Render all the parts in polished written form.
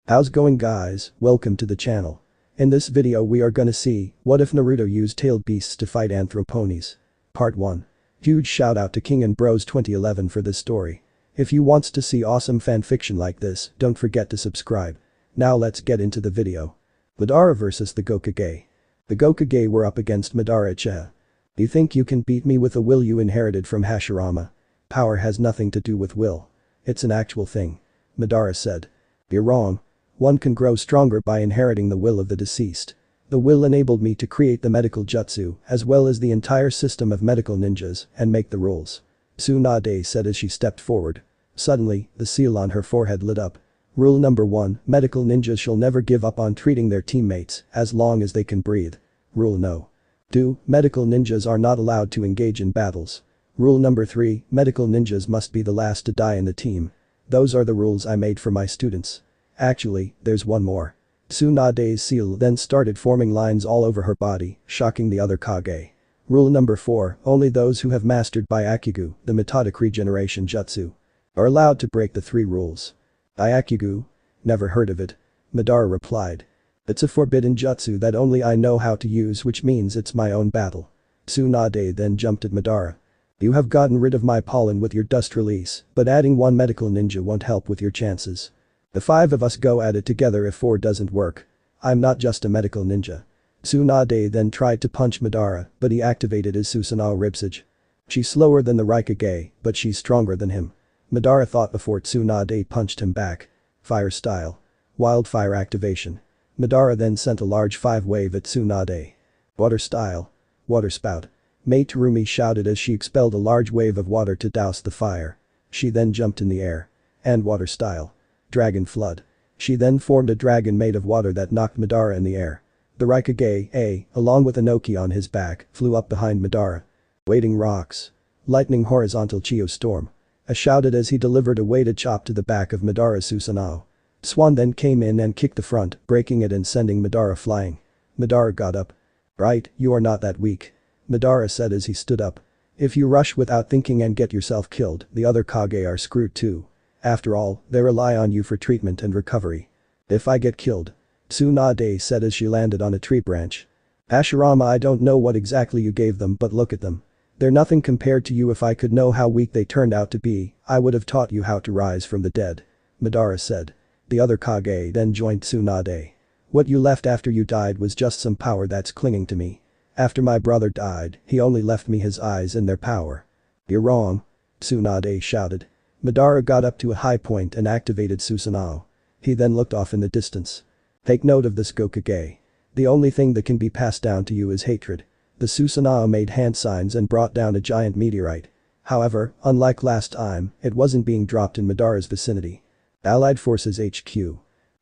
How's going guys, welcome to the channel. In this video we are gonna see, what if Naruto used tailed beasts to fight Anthro Ponies? Part 1. Huge shout out to King and Bros 2011 for this story. If you wants to see awesome fanfiction like this, don't forget to subscribe. Now let's get into the video. Madara vs the Gokage. The Gokage were up against Madara Uchiha. You think you can beat me with a will you inherited from Hashirama? Power has nothing to do with will. It's an actual thing. Madara said. You're wrong. One can grow stronger by inheriting the will of the deceased. The will enabled me to create the medical jutsu as well as the entire system of medical ninjas and make the rules. Tsunade said as she stepped forward. Suddenly, the seal on her forehead lit up. Rule number 1, medical ninjas shall never give up on treating their teammates as long as they can breathe. Rule no. 2, medical ninjas are not allowed to engage in battles. Rule number 3, medical ninjas must be the last to die in the team. Those are the rules I made for my students. Actually, there's one more. Tsunade's seal then started forming lines all over her body, shocking the other Kage. Rule number 4, only those who have mastered Byakugo, the methodic regeneration jutsu, are allowed to break the 3 rules. Byakugo? Never heard of it. Madara replied. It's a forbidden jutsu that only I know how to use, which means it's my own battle. Tsunade then jumped at Madara. You have gotten rid of my pollen with your dust release, but adding one medical ninja won't help with your chances. The 5 of us go at it together if 4 doesn't work. I'm not just a medical ninja. Tsunade then tried to punch Madara, but he activated his Susanoo ribsage. She's slower than the Raikage, but she's stronger than him. Madara thought before Tsunade punched him back. Fire style. Wildfire activation. Madara then sent a large 5-wave at Tsunade. Water style. Water spout. Mei Terumi shouted as she expelled a large wave of water to douse the fire. She then jumped in the air. And water style. Dragon flood. She then formed a dragon made of water that knocked Madara in the air. The Raikage, along with Inoki on his back, flew up behind Madara. Weighting rocks. Lightning horizontal Chio storm. Shouted as he delivered a weighted chop to the back of Madara's Susanoo. Swan then came in and kicked the front, breaking it and sending Madara flying. Madara got up. Right, you are not that weak. Madara said as he stood up. If you rush without thinking and get yourself killed, the other Kage are screwed too. After all, they rely on you for treatment and recovery. If I get killed. Tsunade said as she landed on a tree branch. Hashirama, I don't know what exactly you gave them, but look at them. They're nothing compared to you. If I could know how weak they turned out to be, I would have taught you how to rise from the dead. Madara said. The other Kage then joined Tsunade. What you left after you died was just some power that's clinging to me. After my brother died, he only left me his eyes and their power. You're wrong. Tsunade shouted. Madara got up to a high point and activated Susanoo. He then looked off in the distance. Take note of this Gokage. The only thing that can be passed down to you is hatred. The Susanoo made hand signs and brought down a giant meteorite. However, unlike last time, it wasn't being dropped in Madara's vicinity. Allied Forces HQ.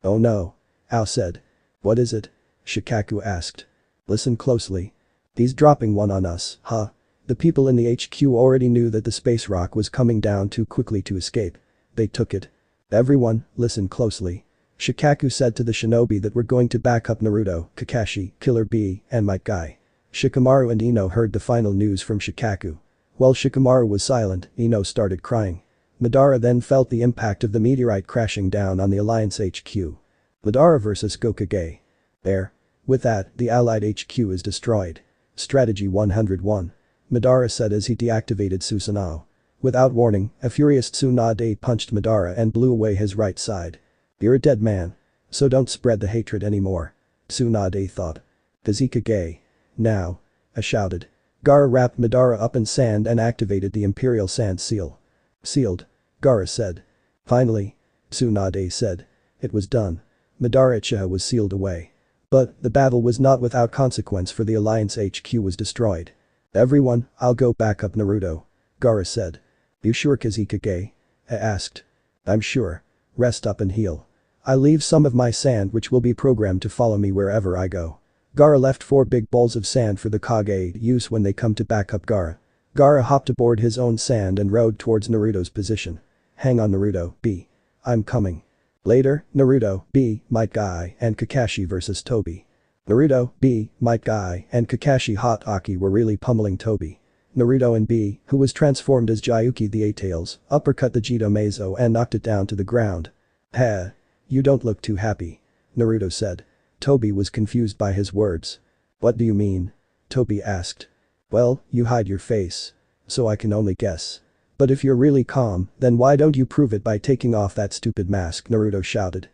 Oh no. Ao said. What is it? Shikaku asked. Listen closely. He's dropping one on us, huh? The people in the HQ already knew that the space rock was coming down too quickly to escape. They took it. Everyone, listen closely. Shikaku said to the shinobi that we're going to back up Naruto, Kakashi, Killer Bee, and Might Guy. Shikamaru and Ino heard the final news from Shikaku. While Shikamaru was silent, Ino started crying. Madara then felt the impact of the meteorite crashing down on the Alliance HQ. Madara vs Gokage. There. With that, the Allied HQ is destroyed. Strategy 101. Madara said as he deactivated Susanoo. Without warning, a furious Tsunade punched Madara and blew away his right side. You're a dead man. So don't spread the hatred anymore. Tsunade thought. Kazekage. Now. Shouted. Gaara wrapped Madara up in sand and activated the Imperial Sand Seal. Sealed. Gaara said. Finally. Tsunade said. It was done. Madara Uchiha was sealed away. But, the battle was not without consequence, for the Alliance HQ was destroyed. Everyone, I'll go back up Naruto. Gaara said. You sure Kazekage? Asked. I'm sure. Rest up and heal. I leave some of my sand which will be programmed to follow me wherever I go. Gaara left 4 big balls of sand for the Kage to use when they come to back up Gaara. Gaara hopped aboard his own sand and rode towards Naruto's position. Hang on Naruto, B. I'm coming. Later, Naruto, B, Might Guy, and Kakashi vs Tobi. Naruto, B, Might Guy, and Kakashi Hot Aki were really pummeling Tobi. Naruto and B, who was transformed as Gyuki the Eight-Tails, uppercut the Jito Meizo and knocked it down to the ground. Ha! You don't look too happy. Naruto said. Toby was confused by his words. What do you mean? Toby asked. Well, you hide your face. So I can only guess. But if you're really calm, then why don't you prove it by taking off that stupid mask, Naruto shouted.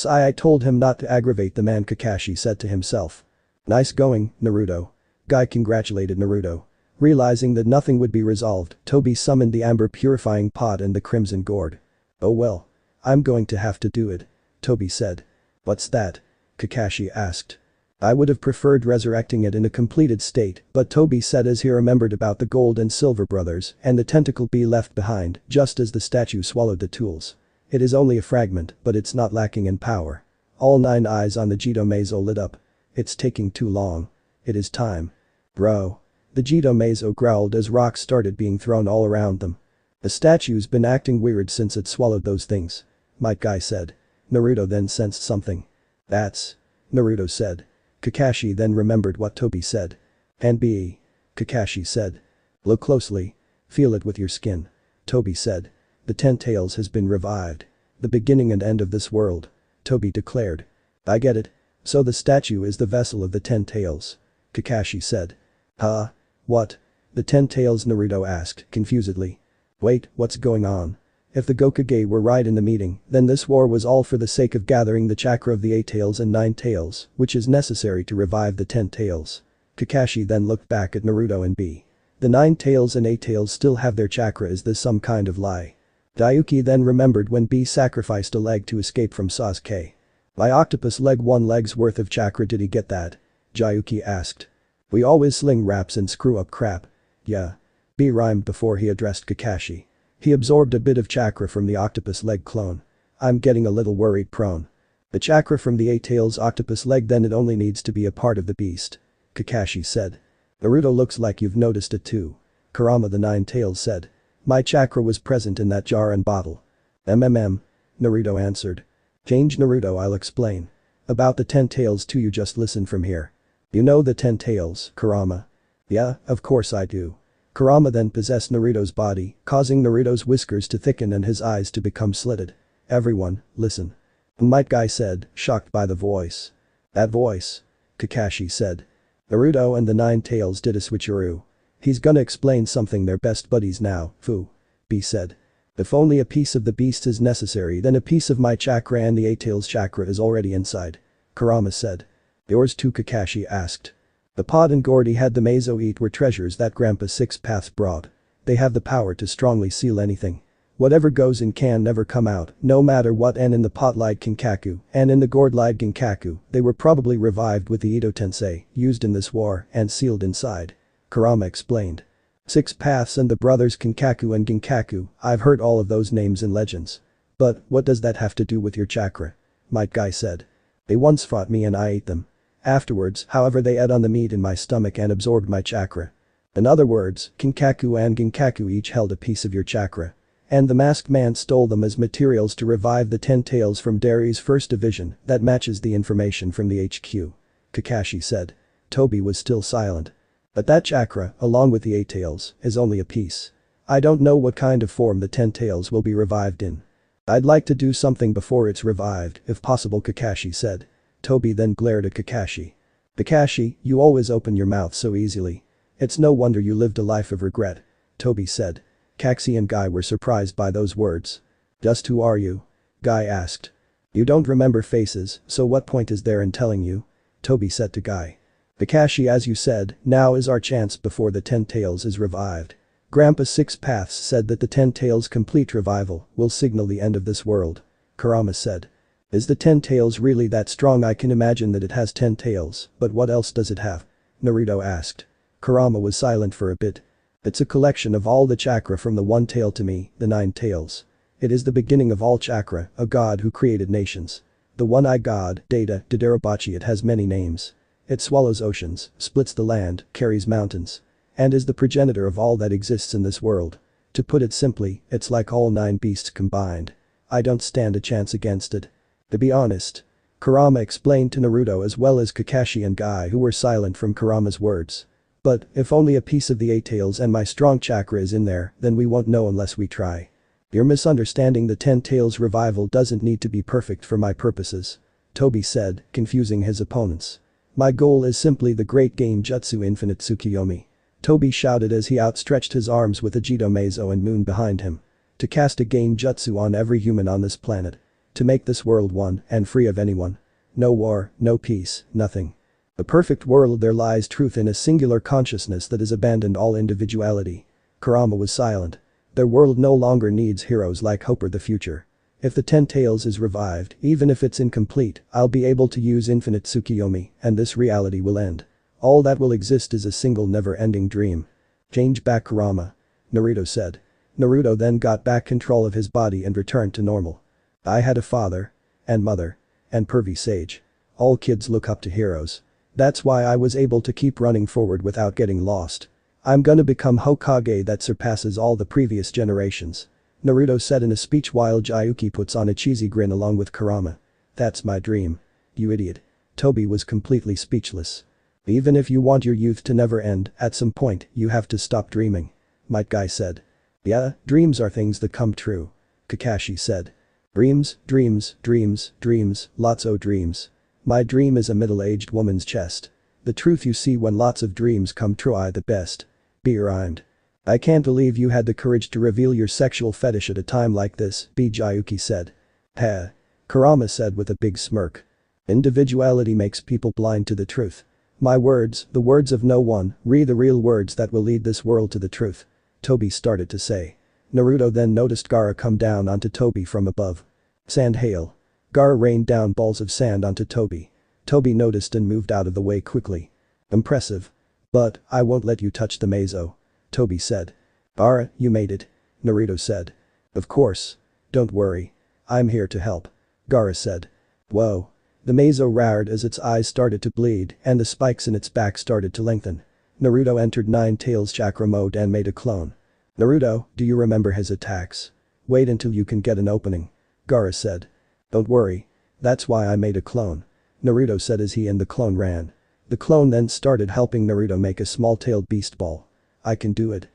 I told him not to aggravate the man, Kakashi said to himself. Nice going, Naruto. Guy congratulated Naruto. Realizing that nothing would be resolved, Toby summoned the amber purifying pot and the crimson gourd. Oh well. I'm going to have to do it. Toby said. What's that? Kakashi asked. I would have preferred resurrecting it in a completed state, but Toby said as he remembered about the gold and silver brothers and the tentacle bee left behind just as the statue swallowed the tools. It is only a fragment, but it's not lacking in power. All 9 eyes on the Jito Meizo lit up. It's taking too long. It is time. Bro. The Jito Meizo growled as rocks started being thrown all around them. The statue's been acting weird since it swallowed those things. Might Guy said. Naruto then sensed something. That's. Naruto said. Kakashi then remembered what Toby said. And B. Kakashi said. Look closely. Feel it with your skin. Toby said. The 10 tails has been revived. The beginning and end of this world. Toby declared. I get it. So the statue is the vessel of the 10 tails. Kakashi said. Huh? What? The 10 tails, Naruto asked, confusedly. Wait, what's going on? If the Gokage were right in the meeting, then this war was all for the sake of gathering the chakra of the 8 tails and 9 tails, which is necessary to revive the 10 tails. Kakashi then looked back at Naruto and B. The 9 tails and 8 tails still have their chakra, is this some kind of lie? Daiuki then remembered when B sacrificed a leg to escape from Sasuke. By octopus leg, 1 leg's worth of chakra, did he get that? Jayuki asked. We always sling raps and screw up crap. Yeah. B rhymed before he addressed Kakashi. He absorbed a bit of chakra from the octopus leg clone. I'm getting a little worried, prone. The chakra from the 8 tails octopus leg, then it only needs to be a part of the beast. Kakashi said. Naruto, looks like you've noticed it too. Kurama the 9 tails said. My chakra was present in that jar and bottle. Naruto answered. Change, Naruto, I'll explain. About the 10 tails too, you just listen from here. You know the 10 tails, Kurama? Yeah, of course I do. Kurama then possessed Naruto's body, causing Naruto's whiskers to thicken and his eyes to become slitted. Everyone, listen. Might Guy said, shocked by the voice. That voice? Kakashi said. Naruto and the 9 tails did a switcheroo. He's gonna explain something, they're best buddies now, Fu. B said. If only a piece of the beast is necessary, then a piece of my chakra and the 8 tails chakra is already inside. Kurama said. Yours too, Kakashi asked. The pot and gourd he had the Meizo eat were treasures that Grandpa Six Paths brought. They have the power to strongly seal anything. Whatever goes in can never come out, no matter what, and in the pot lied Kinkaku, and in the gourd lied Ginkaku, they were probably revived with the Ito Tensei, used in this war, and sealed inside. Kurama explained. 6 Paths and the brothers Kinkaku and Ginkaku, I've heard all of those names in legends. But, what does that have to do with your chakra? Might Guy said. They once fought me and I ate them. Afterwards, however, they ate on the meat in my stomach and absorbed my chakra. In other words, Kinkaku and Ginkaku each held a piece of your chakra. And the masked man stole them as materials to revive the 10 tails from Dari's first division. That matches the information from the HQ. Kakashi said. Toby was still silent. But that chakra, along with the 8 tails, is only a piece. I don't know what kind of form the 10 tails will be revived in. I'd like to do something before it's revived, if possible, Kakashi said. Toby then glared at Kakashi. Kakashi, you always open your mouth so easily. It's no wonder you lived a life of regret. Toby said. Kaxi and Guy were surprised by those words. Just who are you? Guy asked. You don't remember faces, so what point is there in telling you? Toby said to Guy. Kakashi, as you said, now is our chance before the 10 tails is revived. Grandpa Six Paths said that the 10 tails complete revival will signal the end of this world. Kurama said. Is the 10 tails really that strong? I can imagine that it has 10 tails, but what else does it have? Naruto asked. Kurama was silent for a bit. It's a collection of all the chakra from the 1 tail to me, the 9 tails. It is the beginning of all chakra, a god who created nations. The one-eyed god, Data, Doderabachi, it has many names. It swallows oceans, splits the land, carries mountains. And is the progenitor of all that exists in this world. To put it simply, it's like all 9 beasts combined. I don't stand a chance against it. To be honest. Kurama explained to Naruto as well as Kakashi and Guy, who were silent from Kurama's words. But, if only a piece of the 8 tails and my strong chakra is in there, then we won't know unless we try. You're misunderstanding, the Ten Tails revival doesn't need to be perfect for my purposes. Toby said, confusing his opponents. My goal is simply the great game Jutsu Infinite Tsukiyomi. Toby shouted as he outstretched his arms with Ajito Meizo and Moon behind him. To cast a game jutsu on every human on this planet. To make this world one and free of anyone. No war, no peace, nothing. A perfect world, there lies truth in a singular consciousness that has abandoned all individuality. Kurama was silent. Their world no longer needs heroes like Hope or the future. If the Ten Tails is revived, even if it's incomplete, I'll be able to use Infinite Tsukiyomi and this reality will end. All that will exist is a single never-ending dream. Change back Kurama. Naruto said. Naruto then got back control of his body and returned to normal. I had a father. And mother. And pervy sage. All kids look up to heroes. That's why I was able to keep running forward without getting lost. I'm gonna become Hokage that surpasses all the previous generations. Naruto said in a speech while Jayuki puts on a cheesy grin along with Kurama. That's my dream. You idiot. Toby was completely speechless. Even if you want your youth to never end, at some point, you have to stop dreaming. Might Guy said. Yeah, dreams are things that come true. Kakashi said. Dreams, dreams, dreams, dreams, lots o' dreams. My dream is a middle-aged woman's chest. The truth you see when lots of dreams come true, I the best. B rhymed. I can't believe you had the courage to reveal your sexual fetish at a time like this, B Jayuki said. Heh. Kurama said with a big smirk. Individuality makes people blind to the truth. My words, the words of no one, the real words that will lead this world to the truth. Toby started to say. Naruto then noticed Gaara come down onto Toby from above. Sand hail. Gaara rained down balls of sand onto Toby. Toby noticed and moved out of the way quickly. Impressive. But, I won't let you touch the Meizo. Toby said. Gaara, you made it. Naruto said. Of course. Don't worry. I'm here to help. Gaara said. Whoa. The Meizo roared as its eyes started to bleed and the spikes in its back started to lengthen. Naruto entered Nine Tails chakra mode and made a clone. Naruto, do you remember his attacks? Wait until you can get an opening. Gaara said. Don't worry. That's why I made a clone. Naruto said as he and the clone ran. The clone then started helping Naruto make a small-tailed beast ball. I can do it.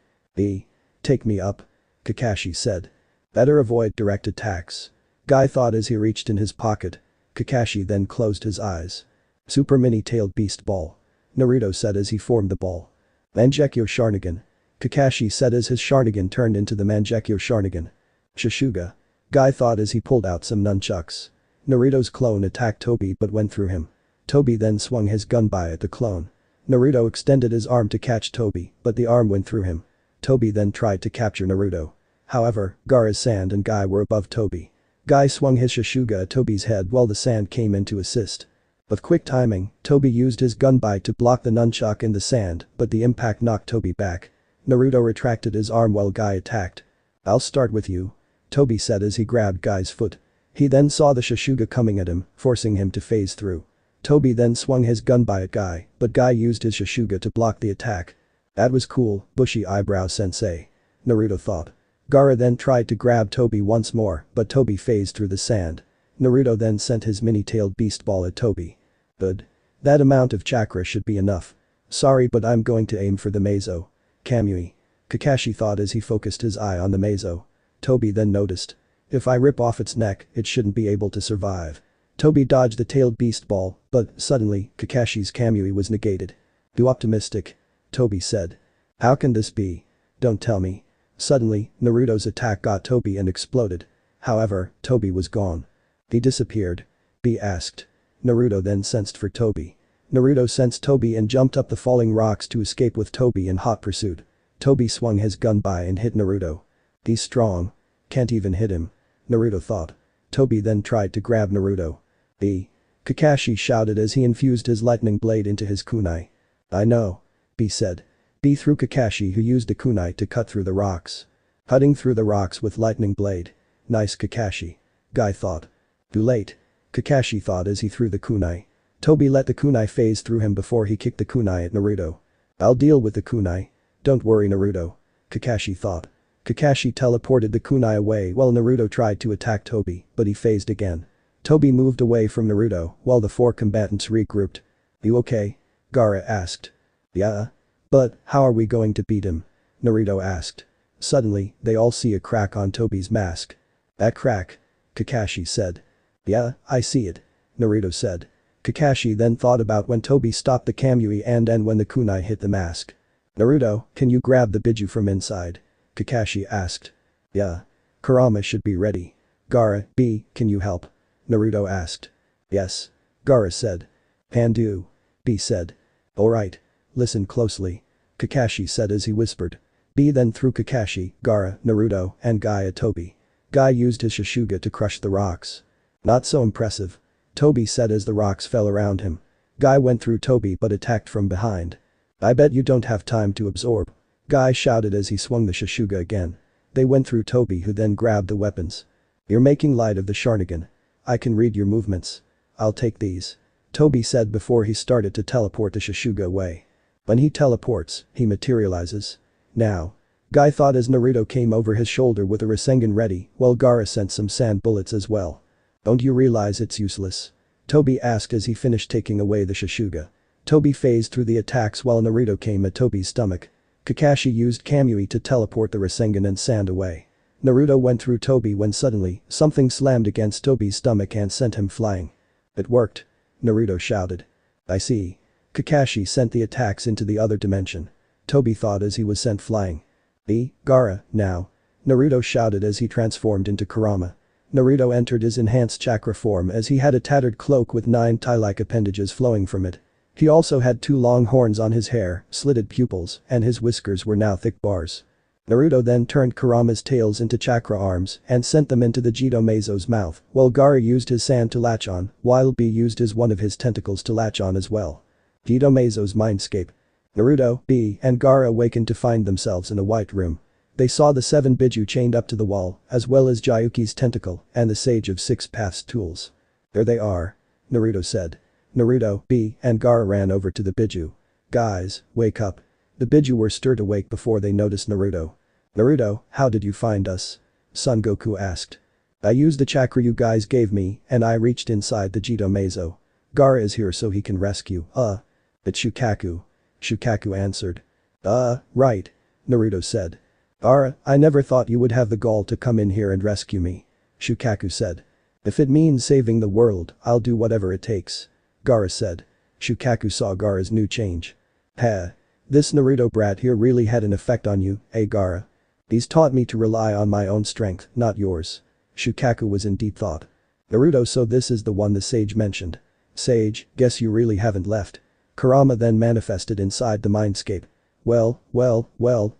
Take me up. Kakashi said. Better avoid direct attacks. Guy thought as he reached in his pocket. Kakashi then closed his eyes. Super mini-tailed beast ball. Naruto said as he formed the ball. Mangekyo Sharingan. Kakashi said as his Sharingan turned into the Mangekyo Sharingan. Shishuga. Guy thought as he pulled out some nunchucks. Naruto's clone attacked Toby but went through him. Toby then swung his gunbai at the clone. Naruto extended his arm to catch Toby, but the arm went through him. Toby then tried to capture Naruto. However, Gaara's sand and Guy were above Toby. Guy swung his Shishuga at Toby's head while the sand came in to assist. With quick timing, Toby used his gunbai to block the nunchuck in the sand, but the impact knocked Toby back. Naruto retracted his arm while Guy attacked. I'll start with you. Toby said as he grabbed Guy's foot. He then saw the Shishuga coming at him, forcing him to phase through. Toby then swung his gunbai at Guy, but Guy used his Shishuga to block the attack. That was cool, bushy eyebrow sensei. Naruto thought. Gaara then tried to grab Toby once more, but Toby phased through the sand. Naruto then sent his mini-tailed beast ball at Toby. Good. That amount of chakra should be enough. Sorry, but I'm going to aim for the Meizo. Kamui. Kakashi thought as he focused his eye on the Meizo. Toby then noticed. If I rip off its neck, it shouldn't be able to survive. Toby dodged the tailed beast ball, but suddenly, Kakashi's Kamui was negated. Too optimistic. Toby said. How can this be? Don't tell me. Suddenly, Naruto's attack got Toby and exploded. However, Toby was gone. He disappeared. B asked. Naruto then sensed for Toby. Naruto sensed Toby and jumped up the falling rocks to escape with Toby in hot pursuit. Toby swung his gunbai and hit Naruto. He's strong. Can't even hit him. Naruto thought. Toby then tried to grab Naruto. B. Kakashi shouted as he infused his lightning blade into his kunai. I know. B said. B threw Kakashi, who used a kunai to cut through the rocks. Cutting through the rocks with lightning blade. Nice Kakashi. Guy thought. Too late. Kakashi thought as he threw the kunai. Toby let the kunai phase through him before he kicked the kunai at Naruto. I'll deal with the kunai. Don't worry, Naruto. Kakashi thought. Kakashi teleported the kunai away while Naruto tried to attack Toby, but he phased again. Toby moved away from Naruto while the four combatants regrouped. You okay? Gaara asked. Yeah. But, how are we going to beat him? Naruto asked. Suddenly, they all see a crack on Tobi's mask. "That crack?" Kakashi said. "Yeah, I see it," Naruto said. Kakashi then thought about when Tobi stopped the Kamui and when the kunai hit the mask. "Naruto, can you grab the Biju from inside?" Kakashi asked. "Yeah. Kurama should be ready." "Gaara, B, can you help?" Naruto asked. "Yes," Gaara said. "Can do," B said. "Alright. Listen closely," Kakashi said as he whispered. B then threw Kakashi, Gaara, Naruto, and Guy at Tobi. Guy used his Sasuke to crush the rocks. "Not so impressive," Tobi said as the rocks fell around him. Guy went through Tobi but attacked from behind. "I bet you don't have time to absorb," Guy shouted as he swung the Sasuke again. They went through Tobi, who then grabbed the weapons. "You're making light of the Sharingan. I can read your movements. I'll take these," Tobi said before he started to teleport the Sasuke away. When he teleports, he materializes. "Now." Guy thought as Naruto came over his shoulder with a Rasengan ready, while Gaara sent some sand bullets as well. "Don't you realize it's useless?" Tobi asked as he finished taking away the Sasuke. Tobi phased through the attacks while Naruto came at Tobi's stomach. Kakashi used Kamui to teleport the Rasengan and sand away. Naruto went through Tobi when suddenly, something slammed against Tobi's stomach and sent him flying. "It worked," Naruto shouted. "I see." Kakashi sent the attacks into the other dimension. Tobi thought as he was sent flying. Gaara, now," Naruto shouted as he transformed into Kurama. Naruto entered his enhanced chakra form as he had a tattered cloak with 9 tie-like appendages flowing from it. He also had 2 long horns on his hair, slitted pupils, and his whiskers were now thick bars. Naruto then turned Kurama's tails into chakra arms and sent them into the Jito Meizo's mouth, while Gaara used his sand to latch on, while B used one of his tentacles to latch on as well. Jito Meizo's mindscape. Naruto, B, and Gaara awakened to find themselves in a white room. They saw the 7 Biju chained up to the wall, as well as Jayuki's tentacle and the Sage of 6 Paths tools. "There they are," Naruto said. Naruto, B, and Gaara ran over to the Biju. "Guys, wake up." The Biju were stirred awake before they noticed Naruto. "Naruto, how did you find us?" Son Goku asked. "I used the chakra you guys gave me and I reached inside the Jito Meizo. Gaara is here so he can rescue, It's Shukaku." Shukaku answered. Right," Naruto said. "Gaara, I never thought you would have the gall to come in here and rescue me," Shukaku said. "If it means saving the world, I'll do whatever it takes," Gaara said. Shukaku saw Gaara's new change. "Heh. This Naruto brat here really had an effect on you, Gaara? He's taught me to rely on my own strength, not yours." Shukaku was in deep thought. "Naruto, so this is the one the sage mentioned. Sage, guess you really haven't left." Kurama then manifested inside the mindscape. Well,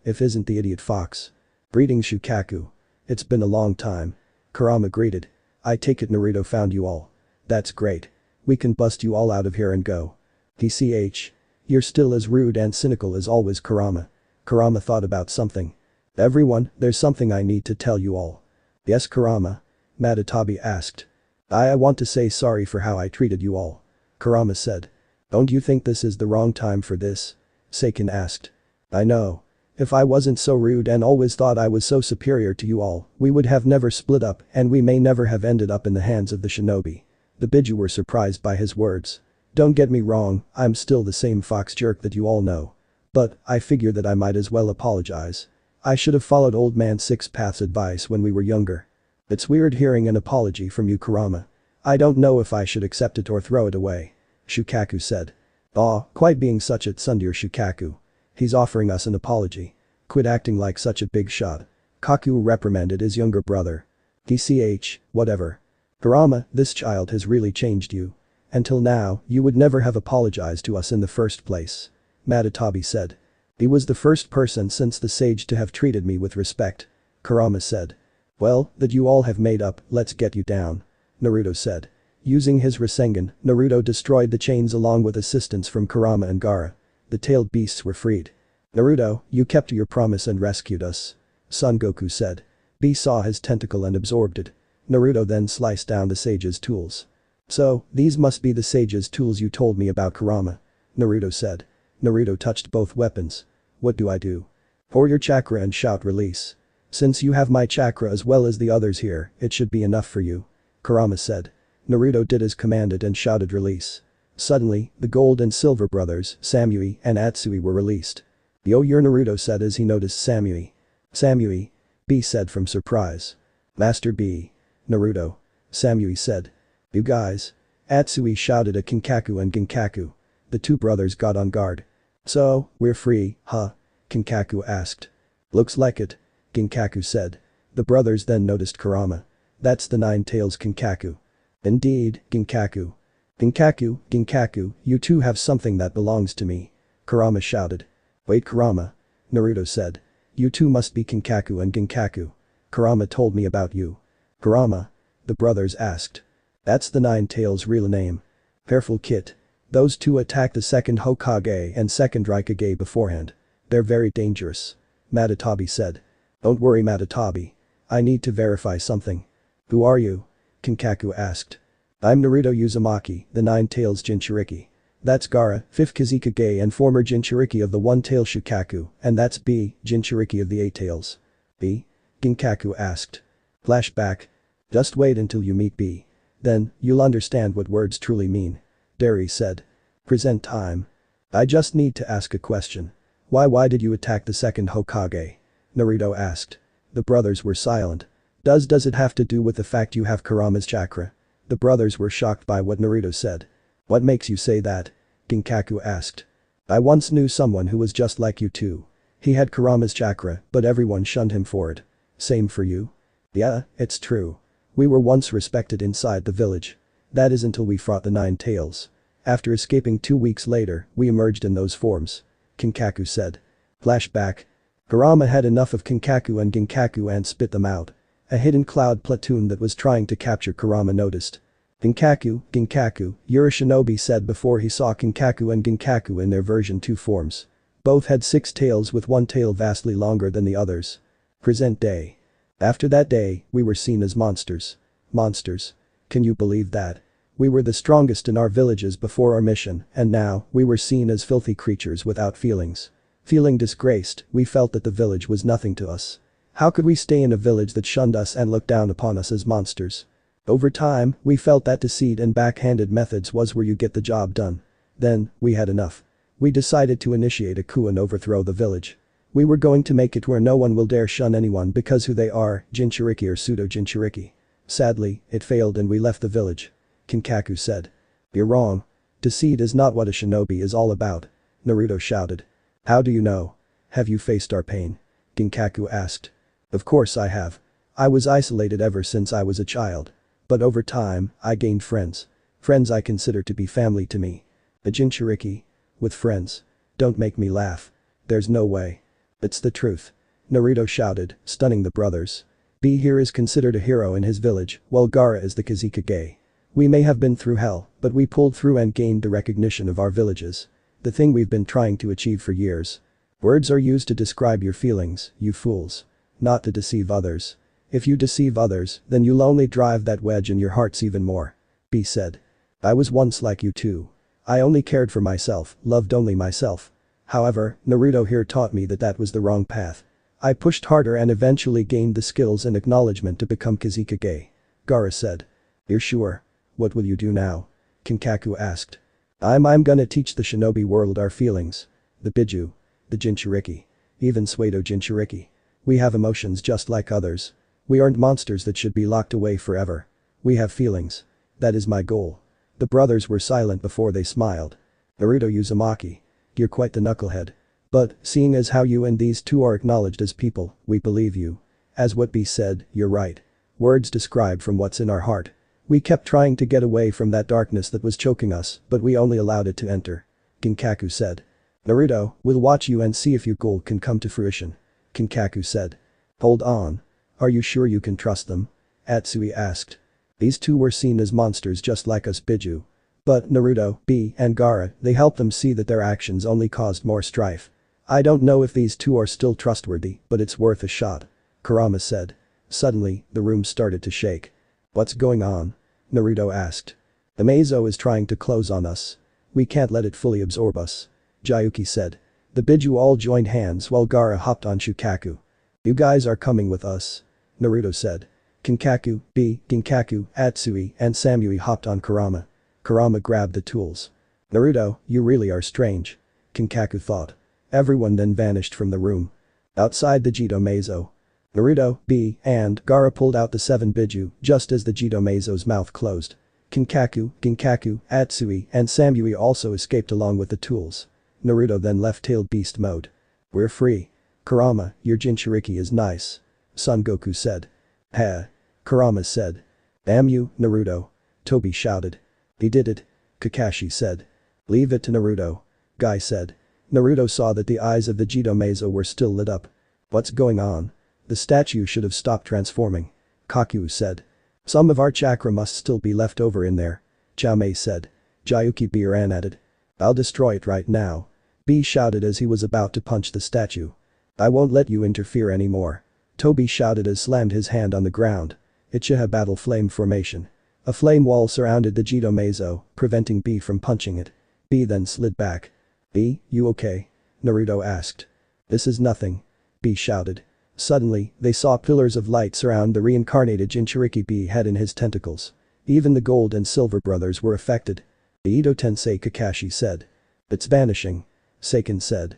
if isn't the idiot fox." "Greetings Shukaku. It's been a long time." Kurama greeted. "I take it Naruto found you all. That's great. We can bust you all out of here and go." "TCH. You're still as rude and cynical as always Kurama." Kurama thought about something. "Everyone, there's something I need to tell you all." "Yes Kurama?" Madatabi asked. I want to say sorry for how I treated you all," Kurama said. "Don't you think this is the wrong time for this?" Seiken asked. "I know. If I wasn't so rude and always thought I was so superior to you all, we would have never split up and we may never have ended up in the hands of the shinobi." The Biju were surprised by his words. "Don't get me wrong, I'm still the same fox jerk that you all know. But, I figure that I might as well apologize. I should have followed old man 6 Path's advice when we were younger." "It's weird hearing an apology from you Kurama. I don't know if I should accept it or throw it away," Shukaku said. "Aw, quite being such a tsundere Shukaku. He's offering us an apology. Quit acting like such a big shot." Kokuou reprimanded his younger brother. "DCH, whatever. Kurama, this child has really changed you. Until now, you would never have apologized to us in the first place," Madatabi said. "He was the first person since the sage to have treated me with respect," Kurama said. "Well, that you all have made up, let's get you down," Naruto said. Using his Rasengan, Naruto destroyed the chains along with assistance from Kurama and Gaara. The tailed beasts were freed. "Naruto, you kept your promise and rescued us," Son Goku said. B saw his tentacle and absorbed it. Naruto then sliced down the sage's tools. "So, these must be the sage's tools you told me about Kurama," Naruto said. Naruto touched both weapons. "What do I do?" "Pour your chakra and shout release. Since you have my chakra as well as the others here, it should be enough for you," Kurama said. Naruto did as commanded and shouted release. Suddenly, the Gold and Silver brothers, Samui and Atsui were released. "Yo, you're Naruto," said as he noticed Samui. Samui. B said from surprise. Master B. Naruto. Samui said. You guys. Atsui shouted at Kinkaku and Ginkaku. The two brothers got on guard. So, we're free, huh? Kinkaku asked. Looks like it. Ginkaku said. The brothers then noticed Kurama. That's the Nine Tails Kinkaku. Indeed, Ginkaku. Ginkaku, you two have something that belongs to me. Kurama shouted. Wait, Kurama. Naruto said. You two must be Kinkaku and Ginkaku. Kurama told me about you. Kurama? The brothers asked. That's the Nine Tails' real name. Careful, kid. Those two attacked the second Hokage and second Raikage beforehand. They're very dangerous. Matatabi said. Don't worry, Matatabi. I need to verify something. Who are you? Kinkaku asked. I'm Naruto Uzumaki, the Nine Tails Jinchuriki. That's Gaara, 5th Kazekage and former Jinchuriki of the One-Tail Shukaku, and that's B, Jinchuriki of the Eight Tails. B? Ginkaku asked. Flashback. Just wait until you meet B. Then, you'll understand what words truly mean. Derry said. Present time. I just need to ask a question. Why did you attack the second Hokage? Naruto asked. The brothers were silent. Does it have to do with the fact you have Kurama's chakra? The brothers were shocked by what Naruto said. What makes you say that? Ginkaku asked. I once knew someone who was just like you too. He had Kurama's chakra, but everyone shunned him for it. Same for you? Yeah, it's true. We were once respected inside the village. That is until we fought the Nine Tails. After escaping 2 weeks later, we emerged in those forms. Kinkaku said. Flashback. Kurama had enough of Kinkaku and Ginkaku and spit them out. A hidden cloud platoon that was trying to capture Kurama noticed. Ginkaku, you're a shinobi, said before he saw Kinkaku and Ginkaku in their version 2 forms. Both had 6 tails with one tail vastly longer than the others. Present day. After that day, we were seen as monsters. Monsters. Can you believe that? We were the strongest in our villages before our mission, and now, we were seen as filthy creatures without feelings. Feeling disgraced, we felt that the village was nothing to us. How could we stay in a village that shunned us and looked down upon us as monsters? Over time, we felt that deceit and backhanded methods was where you get the job done. Then, we had enough. We decided to initiate a coup and overthrow the village. We were going to make it where no one will dare shun anyone because who they are, Jinchuriki or pseudo-Jinchuriki. Sadly, it failed and we left the village. Kinkaku said. You're wrong. Deceit is not what a shinobi is all about. Naruto shouted. How do you know? Have you faced our pain? Ginkaku asked. Of course I have. I was isolated ever since I was a child. But over time, I gained friends. Friends I consider to be family to me. A Jinchuriki? With friends? Don't make me laugh. There's no way. It's the truth. Naruto shouted, stunning the brothers. B here is considered a hero in his village, while Gaara is the Kazekage. We may have been through hell, but we pulled through and gained the recognition of our villages. The thing we've been trying to achieve for years. Words are used to describe your feelings, you fools. Not to deceive others. If you deceive others, then you'll only drive that wedge in your hearts even more. B said. I was once like you too. I only cared for myself, loved only myself. However, Naruto here taught me that was the wrong path. I pushed harder and eventually gained the skills and acknowledgement to become Kazekage. Gaara said. You're sure? What will you do now? Kinkaku asked. I'm gonna teach the shinobi world our feelings. The Biju. The Jinchuriki. Even pseudo Jinchuriki. We have emotions just like others. We aren't monsters that should be locked away forever. We have feelings. That is my goal. The brothers were silent before they smiled. Naruto Uzumaki. You're quite the knucklehead. But, seeing as how you and these two are acknowledged as people, we believe you. As what B said, you're right. Words describe from what's in our heart. We kept trying to get away from that darkness that was choking us, but we only allowed it to enter. Ginkaku said. Naruto, we'll watch you and see if your goal can come to fruition. Kinkaku said. Hold on. Are you sure you can trust them? Atsui asked. These two were seen as monsters just like us Biju. But Naruto, B, and Gaara, they helped them see that their actions only caused more strife. I don't know if these two are still trustworthy, but it's worth a shot. Kurama said. Suddenly, the room started to shake. What's going on? Naruto asked. The Meizo is trying to close on us. We can't let it fully absorb us. Jayuki said. The Biju all joined hands while Gaara hopped on Shukaku. You guys are coming with us. Naruto said. Kinkaku, B, Ginkaku, Atsui, and Samui hopped on Kurama. Kurama grabbed the tools. Naruto, you really are strange. Kinkaku thought. Everyone then vanished from the room. Outside the Jito Meizo. Naruto, B, and Gaara pulled out the 7 Biju just as the Jito Meizo's mouth closed. Ginkaku, Atsui, and Samui also escaped along with the tools. Naruto then left tailed beast mode. We're free. Kurama, your Jinchuriki is nice. Son Goku said. Heh. Kurama said. Damn you, Naruto. Toby shouted. He did it. Kakashi said. Leave it to Naruto. Guy said. Naruto saw that the eyes of the Jito Meizo were still lit up. What's going on? The statue should have stopped transforming. Kokuou said. Some of our chakra must still be left over in there. Chao-mei said. Jayuki B ran at it. I'll destroy it right now. B shouted as he was about to punch the statue. I won't let you interfere anymore. Toby shouted as slammed his hand on the ground. Uchiha battle flame formation. A flame wall surrounded the Jito Meizo, preventing B from punching it. B then slid back. B, you okay? Naruto asked. This is nothing. B shouted. Suddenly, they saw pillars of light surround the reincarnated Jinchuriki B head in his tentacles. Even the Gold and Silver brothers were affected. The Ito Tensei Kakashi said. It's vanishing. Seiken said.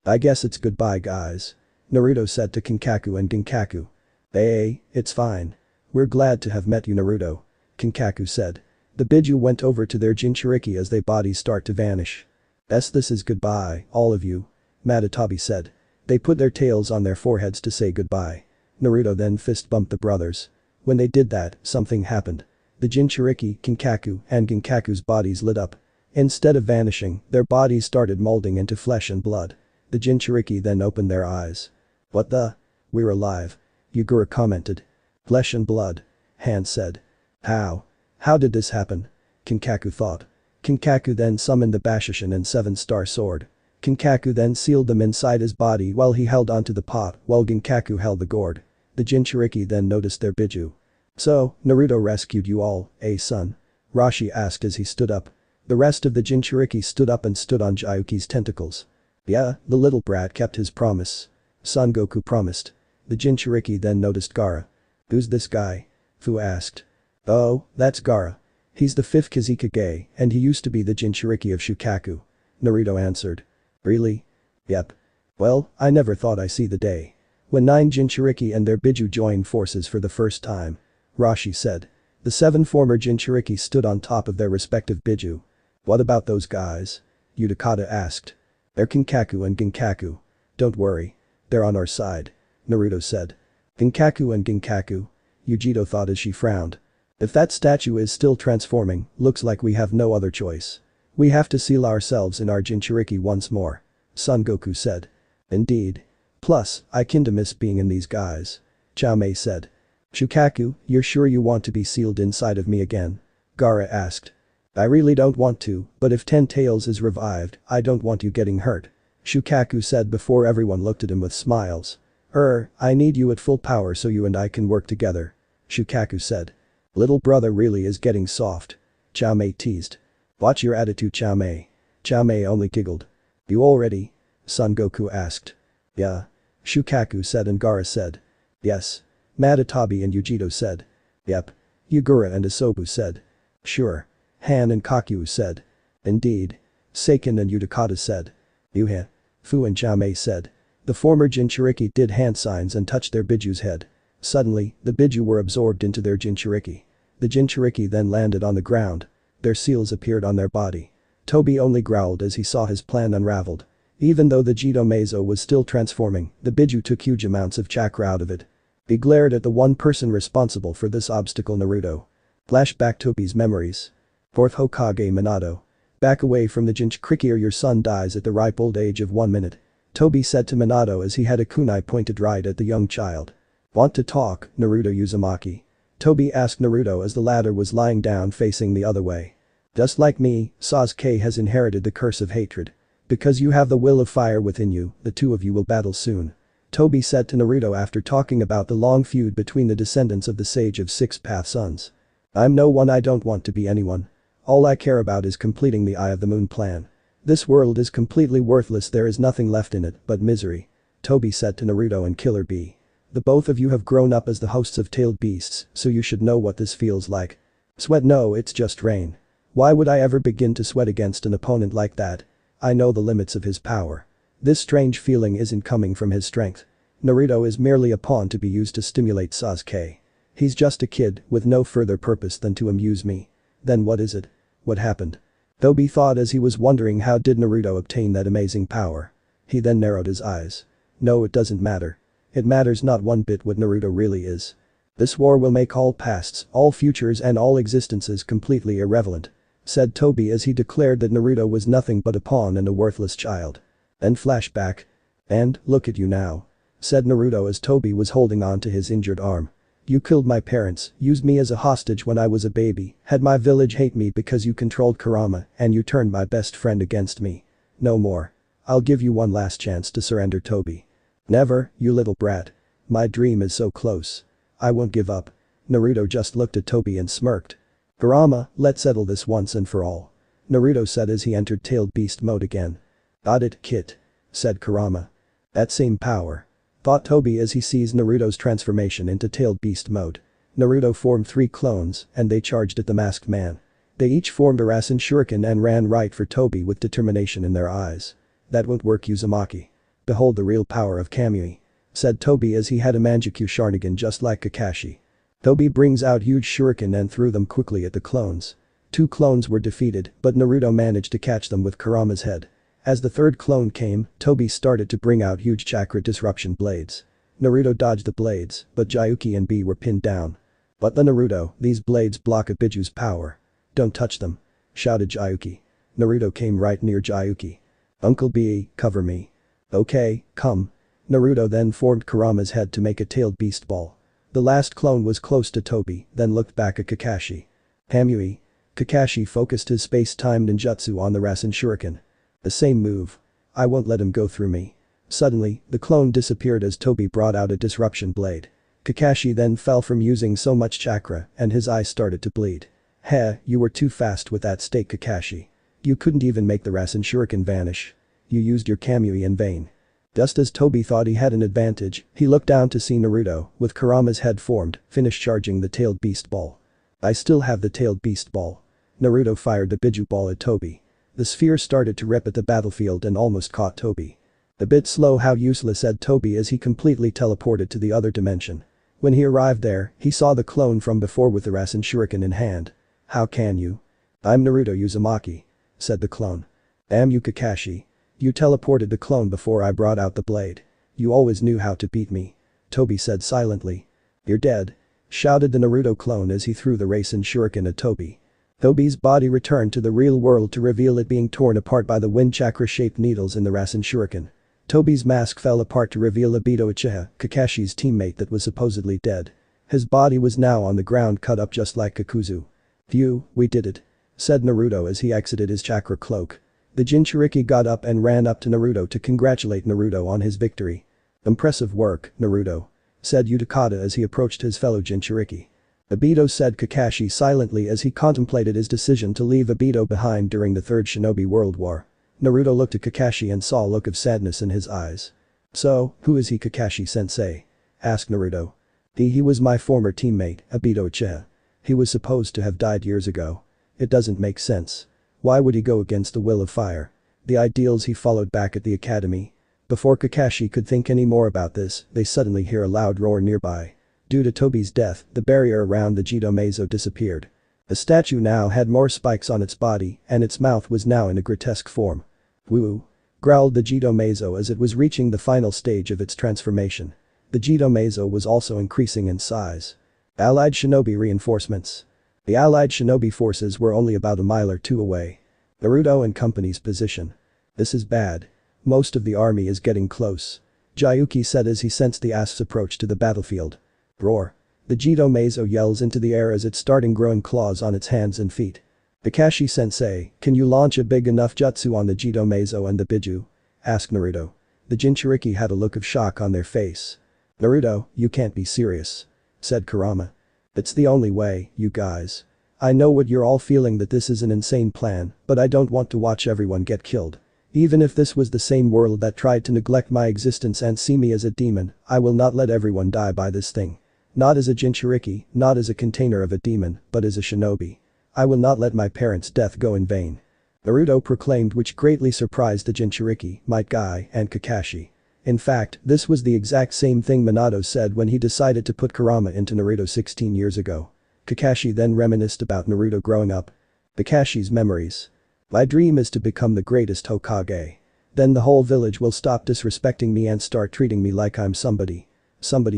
I guess it's goodbye guys. Naruto said to Kinkaku and Ginkaku. Hey, it's fine. We're glad to have met you Naruto. Kinkaku said. The Biju went over to their Jinchuriki as their bodies start to vanish. This is goodbye, all of you. Madara said. They put their tails on their foreheads to say goodbye. Naruto then fist bumped the brothers. When they did that, something happened. The Jinchuriki, Kinkaku, and Ginkaku's bodies lit up. Instead of vanishing, their bodies started molding into flesh and blood. The Jinchuriki then opened their eyes. What the? We're alive. Yugura commented. Flesh and blood. Han said. How? How did this happen? Kinkaku thought. Kinkaku then summoned the Bashishin and 7-star sword. Kinkaku then sealed them inside his body while he held onto the pot while Ginkaku held the gourd. The Jinchuriki then noticed their Biju. So, Naruto rescued you all, eh son? Rashi asked as he stood up. The rest of the Jinchuriki stood up and stood on Jayuki's tentacles. Yeah, the little brat kept his promise. Son Goku promised. The Jinchuriki then noticed Gaara. Who's this guy? Fu asked. Oh, that's Gaara. He's the 5th Kizikage and he used to be the Jinchuriki of Shukaku. Naruto answered. Really? Yep. Well, I never thought I'd see the day. When 9 Jinchuriki and their Biju joined forces for the first time. Rashi said. The 7 former Jinchuriki stood on top of their respective Biju. What about those guys? Utakata asked. They're Kinkaku and Ginkaku. Don't worry. They're on our side. Naruto said. Ginkaku and Ginkaku? Yujito thought as she frowned. If that statue is still transforming, looks like we have no other choice. We have to seal ourselves in our Jinchuriki once more. Son Goku said. Indeed. Plus, I kinda miss being in these guys. Chao-mei said. Shukaku, you're sure you want to be sealed inside of me again? Gaara asked. I really don't want to, but if 10 Tails is revived, I don't want you getting hurt. Shukaku said before everyone looked at him with smiles. I need you at full power so you and I can work together. Shukaku said. Little brother really is getting soft. Chao-mei teased. Watch your attitude Chao-mei. Chao-mei only giggled. You all ready? Son Goku asked. Yeah. Shukaku said and Gaara said. Yes. Madara and Yujito said. Yep. Yugura and Isobu said. Sure. Han and Kokuou said. Indeed. Seiken and Utakata said. Yuhe. Fu and Chao-mei said. The former Jinchuriki did hand signs and touched their Biju's head. Suddenly, the Biju were absorbed into their Jinchuriki. The Jinchuriki then landed on the ground. Their seals appeared on their body. Toby only growled as he saw his plan unraveled. Even though the Jito Meizo was still transforming, the Biju took huge amounts of chakra out of it. He glared at the one person responsible for this obstacle Naruto. Flashback Toby's memories. 4th Hokage Minato. Back away from the Jinchuriki or your son dies at the ripe old age of 1 minute. Toby said to Minato as he had a kunai pointed right at the young child. Want to talk, Naruto Uzumaki? Toby asked Naruto as the latter was lying down facing the other way. Just like me, Sasuke has inherited the curse of hatred. Because you have the will of fire within you, the two of you will battle soon. Toby said to Naruto after talking about the long feud between the descendants of the Sage of Six Path Sons. I'm no one I don't want to be anyone. All I care about is completing the Eye of the Moon plan. This world is completely worthless there is nothing left in it but misery. Toby said to Naruto and Killer Bee. The both of you have grown up as the hosts of tailed beasts so you should know what this feels like. Sweat no it's just rain. Why would I ever begin to sweat against an opponent like that? I know the limits of his power. This strange feeling isn't coming from his strength. Naruto is merely a pawn to be used to stimulate Sasuke. He's just a kid with no further purpose than to amuse me. Then what is it? What happened? Toby thought as he was wondering how did Naruto obtain that amazing power. He then narrowed his eyes. No, it doesn't matter. It matters not one bit what Naruto really is. This war will make all pasts, all futures and all existences completely irrelevant, said Toby as he declared that Naruto was nothing but a pawn and a worthless child. Then flashback. And, look at you now, said Naruto as Toby was holding on to his injured arm. You killed my parents, used me as a hostage when I was a baby, had my village hate me because you controlled Kurama, and you turned my best friend against me. No more. I'll give you one last chance to surrender, Toby. Never, you little brat. My dream is so close. I won't give up. Naruto just looked at Toby and smirked. Kurama, let's settle this once and for all, Naruto said as he entered tailed beast mode again. Got it, kid, said Kurama. That same power, thought Toby as he sees Naruto's transformation into tailed beast mode. Naruto formed 3 clones and they charged at the masked man. They each formed a Rasen Shuriken and ran right for Toby with determination in their eyes. That won't work, Uzumaki. Behold the real power of Kamui, said Toby as he had a Manjikyu Sharingan just like Kakashi. Toby brings out huge shuriken and threw them quickly at the clones. 2 clones were defeated, but Naruto managed to catch them with Kurama's head. As the 3rd clone came, Toby started to bring out huge chakra disruption blades. Naruto dodged the blades, but Jayuki and B were pinned down. But the Naruto, these blades block a Biju's power. Don't touch them, shouted Jayuki. Naruto came right near Jayuki. Uncle B, cover me. Okay, come. Naruto then formed Kurama's head to make a tailed beast ball. The last clone was close to Toby, then looked back at Kakashi. Kamui. Kakashi focused his space-time ninjutsu on the Rasen Shuriken. The same move. I won't let him go through me. Suddenly, the clone disappeared as Toby brought out a disruption blade. Kakashi then fell from using so much chakra and his eyes started to bleed. Heh, you were too fast with that stake, Kakashi. You couldn't even make the Rasen Shuriken vanish. You used your Kamui in vain. Just as Toby thought he had an advantage, he looked down to see Naruto, with Kurama's head formed, finish charging the tailed beast ball. I still have the tailed beast ball. Naruto fired the Biju ball at Toby. The sphere started to rip at the battlefield and almost caught Toby. A bit slow, how useless, said Toby as he completely teleported to the other dimension. When he arrived there, he saw the clone from before with the Rasen Shuriken in hand. How can you? I'm Naruto Uzumaki, said the clone. Damn you, Kakashi. You teleported the clone before I brought out the blade. You always knew how to beat me, Toby said silently. You're dead, shouted the Naruto clone as he threw the Rasen Shuriken at Toby. Toby's body returned to the real world to reveal it being torn apart by the wind chakra-shaped needles in the Rasen Shuriken. Toby's mask fell apart to reveal Obito Uchiha, Kakashi's teammate that was supposedly dead. His body was now on the ground, cut up just like Kokuou. Phew, we did it, said Naruto as he exited his chakra cloak. The Jinchuriki got up and ran up to Naruto to congratulate Naruto on his victory. Impressive work, Naruto, said Utakata as he approached his fellow Jinchuriki. Obito, said Kakashi silently as he contemplated his decision to leave Obito behind during the Third Shinobi World War. Naruto looked at Kakashi and saw a look of sadness in his eyes. So, who is he, Kakashi-sensei? Asked Naruto. He was my former teammate, Obito Uchiha. He was supposed to have died years ago. It doesn't make sense. Why would he go against the will of fire? The ideals he followed back at the academy. Before Kakashi could think any more about this, they suddenly hear a loud roar nearby. Due to Toby's death, the barrier around the Jito Meizo disappeared. The statue now had more spikes on its body and its mouth was now in a grotesque form. Woo! Growled the Jito Meizo as it was reaching the final stage of its transformation. The Jito Meizo was also increasing in size. Allied shinobi reinforcements. The allied shinobi forces were only about a mile or two away. Naruto and company's position. This is bad. Most of the army is getting close, Jayuki said as he sensed the Asp's approach to the battlefield. Roar. The Jito Meizo yells into the air as it's starting growing claws on its hands and feet. Kakashi-sensei, can you launch a big enough jutsu on the Jito Meizo and the Biju? Asked Naruto. The Jinchuriki had a look of shock on their face. Naruto, you can't be serious, said Kurama. It's the only way, you guys. I know what you're all feeling, that this is an insane plan, but I don't want to watch everyone get killed. Even if this was the same world that tried to neglect my existence and see me as a demon, I will not let everyone die by this thing. Not as a Jinchuriki, not as a container of a demon, but as a shinobi. I will not let my parents' death go in vain. Naruto proclaimed, which greatly surprised the Jinchuriki, Might Guy, and Kakashi. In fact, this was the exact same thing Minato said when he decided to put Kurama into Naruto 16 years ago. Kakashi then reminisced about Naruto growing up. Kakashi's memories. My dream is to become the greatest Hokage. Then the whole village will stop disrespecting me and start treating me like I'm somebody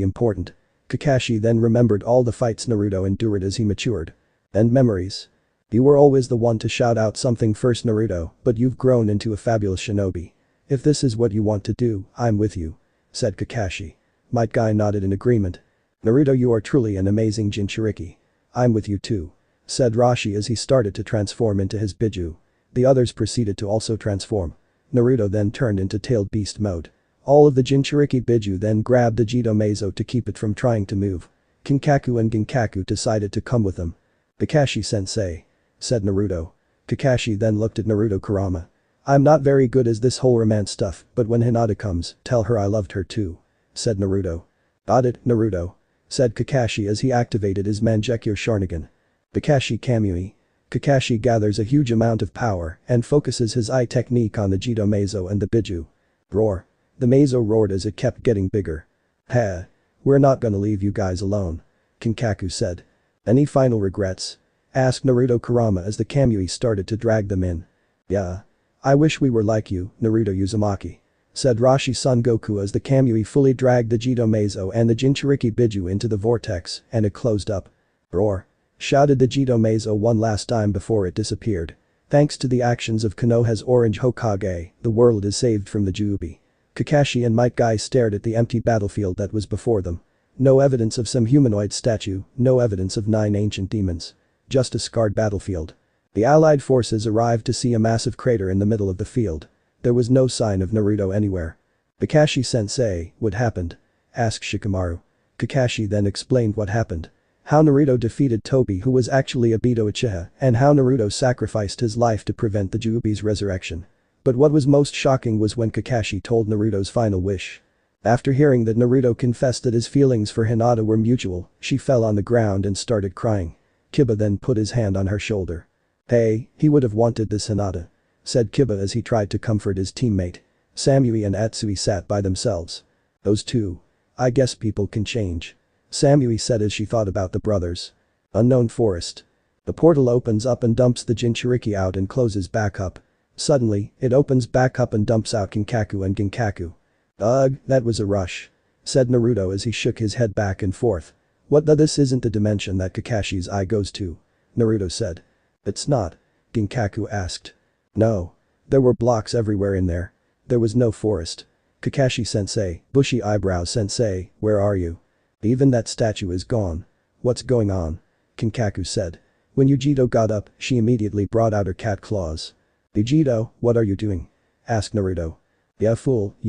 important. Kakashi then remembered all the fights Naruto endured as he matured. And memories. You were always the one to shout out something first, Naruto, but you've grown into a fabulous shinobi. If this is what you want to do, I'm with you, said Kakashi. Might Guy nodded in agreement. Naruto, you are truly an amazing Jinchuriki. I'm with you too, said Roshi as he started to transform into his Biju. The others proceeded to also transform. Naruto then turned into tailed beast mode. All of the Jinchuriki Biju then grabbed the Jito Meizo to keep it from trying to move. Kinkaku and Ginkaku decided to come with them. Kakashi-sensei, said Naruto. Kakashi then looked at Naruto Kurama. I'm not very good at this whole romance stuff, but when Hinata comes, tell her I loved her too, said Naruto. Got it, Naruto, said Kakashi as he activated his Mangekyo Sharingan. Kakashi Kamui. Kakashi gathers a huge amount of power and focuses his eye technique on the Jito Meizo and the Biju. Roar. The Meizo roared as it kept getting bigger. Heh. We're not gonna leave you guys alone, Kinkaku said. Any final regrets? Asked Naruto Kurama as the Kamui started to drag them in. Yeah. I wish we were like you, Naruto Uzumaki, said Roshi Son Goku as the Kamui fully dragged the Jito Meizo and the Jinchuriki Biju into the vortex and it closed up. Roar. Shouted the Jito Meizo one last time before it disappeared. Thanks to the actions of Konoha's Orange Hokage, the world is saved from the Jubi. Kakashi and Might Guy stared at the empty battlefield that was before them. No evidence of some humanoid statue, no evidence of 9 ancient demons. Just a scarred battlefield. The allied forces arrived to see a massive crater in the middle of the field. There was no sign of Naruto anywhere. Kakashi-sensei, what happened? Asked Shikamaru. Kakashi then explained what happened. How Naruto defeated Tobi, who was actually Obito Uchiha, and how Naruto sacrificed his life to prevent the Jubi's resurrection. But what was most shocking was when Kakashi told Naruto's final wish. After hearing that Naruto confessed that his feelings for Hinata were mutual, she fell on the ground and started crying. Kiba then put his hand on her shoulder. Hey, he would have wanted this, Hinata, said Kiba as he tried to comfort his teammate. Samui and Atsui sat by themselves. Those two. I guess people can change, Samui said as she thought about the brothers. Unknown forest. The portal opens up and dumps the Jinchuriki out and closes back up. Suddenly, it opens back up and dumps out Kinkaku and Ginkaku. Ugh, that was a rush, said Naruto as he shook his head back and forth. What the this isn't the dimension that Kakashi's eye goes to, Naruto said. It's not, Ginkaku asked. No. There were blocks everywhere in there. There was no forest. Kakashi-sensei, bushy eyebrows sensei, where are you? Even that statue is gone. What's going on? Kinkaku said. When Yujito got up, she immediately brought out her cat claws. Yujito, what are you doing? Asked Naruto. You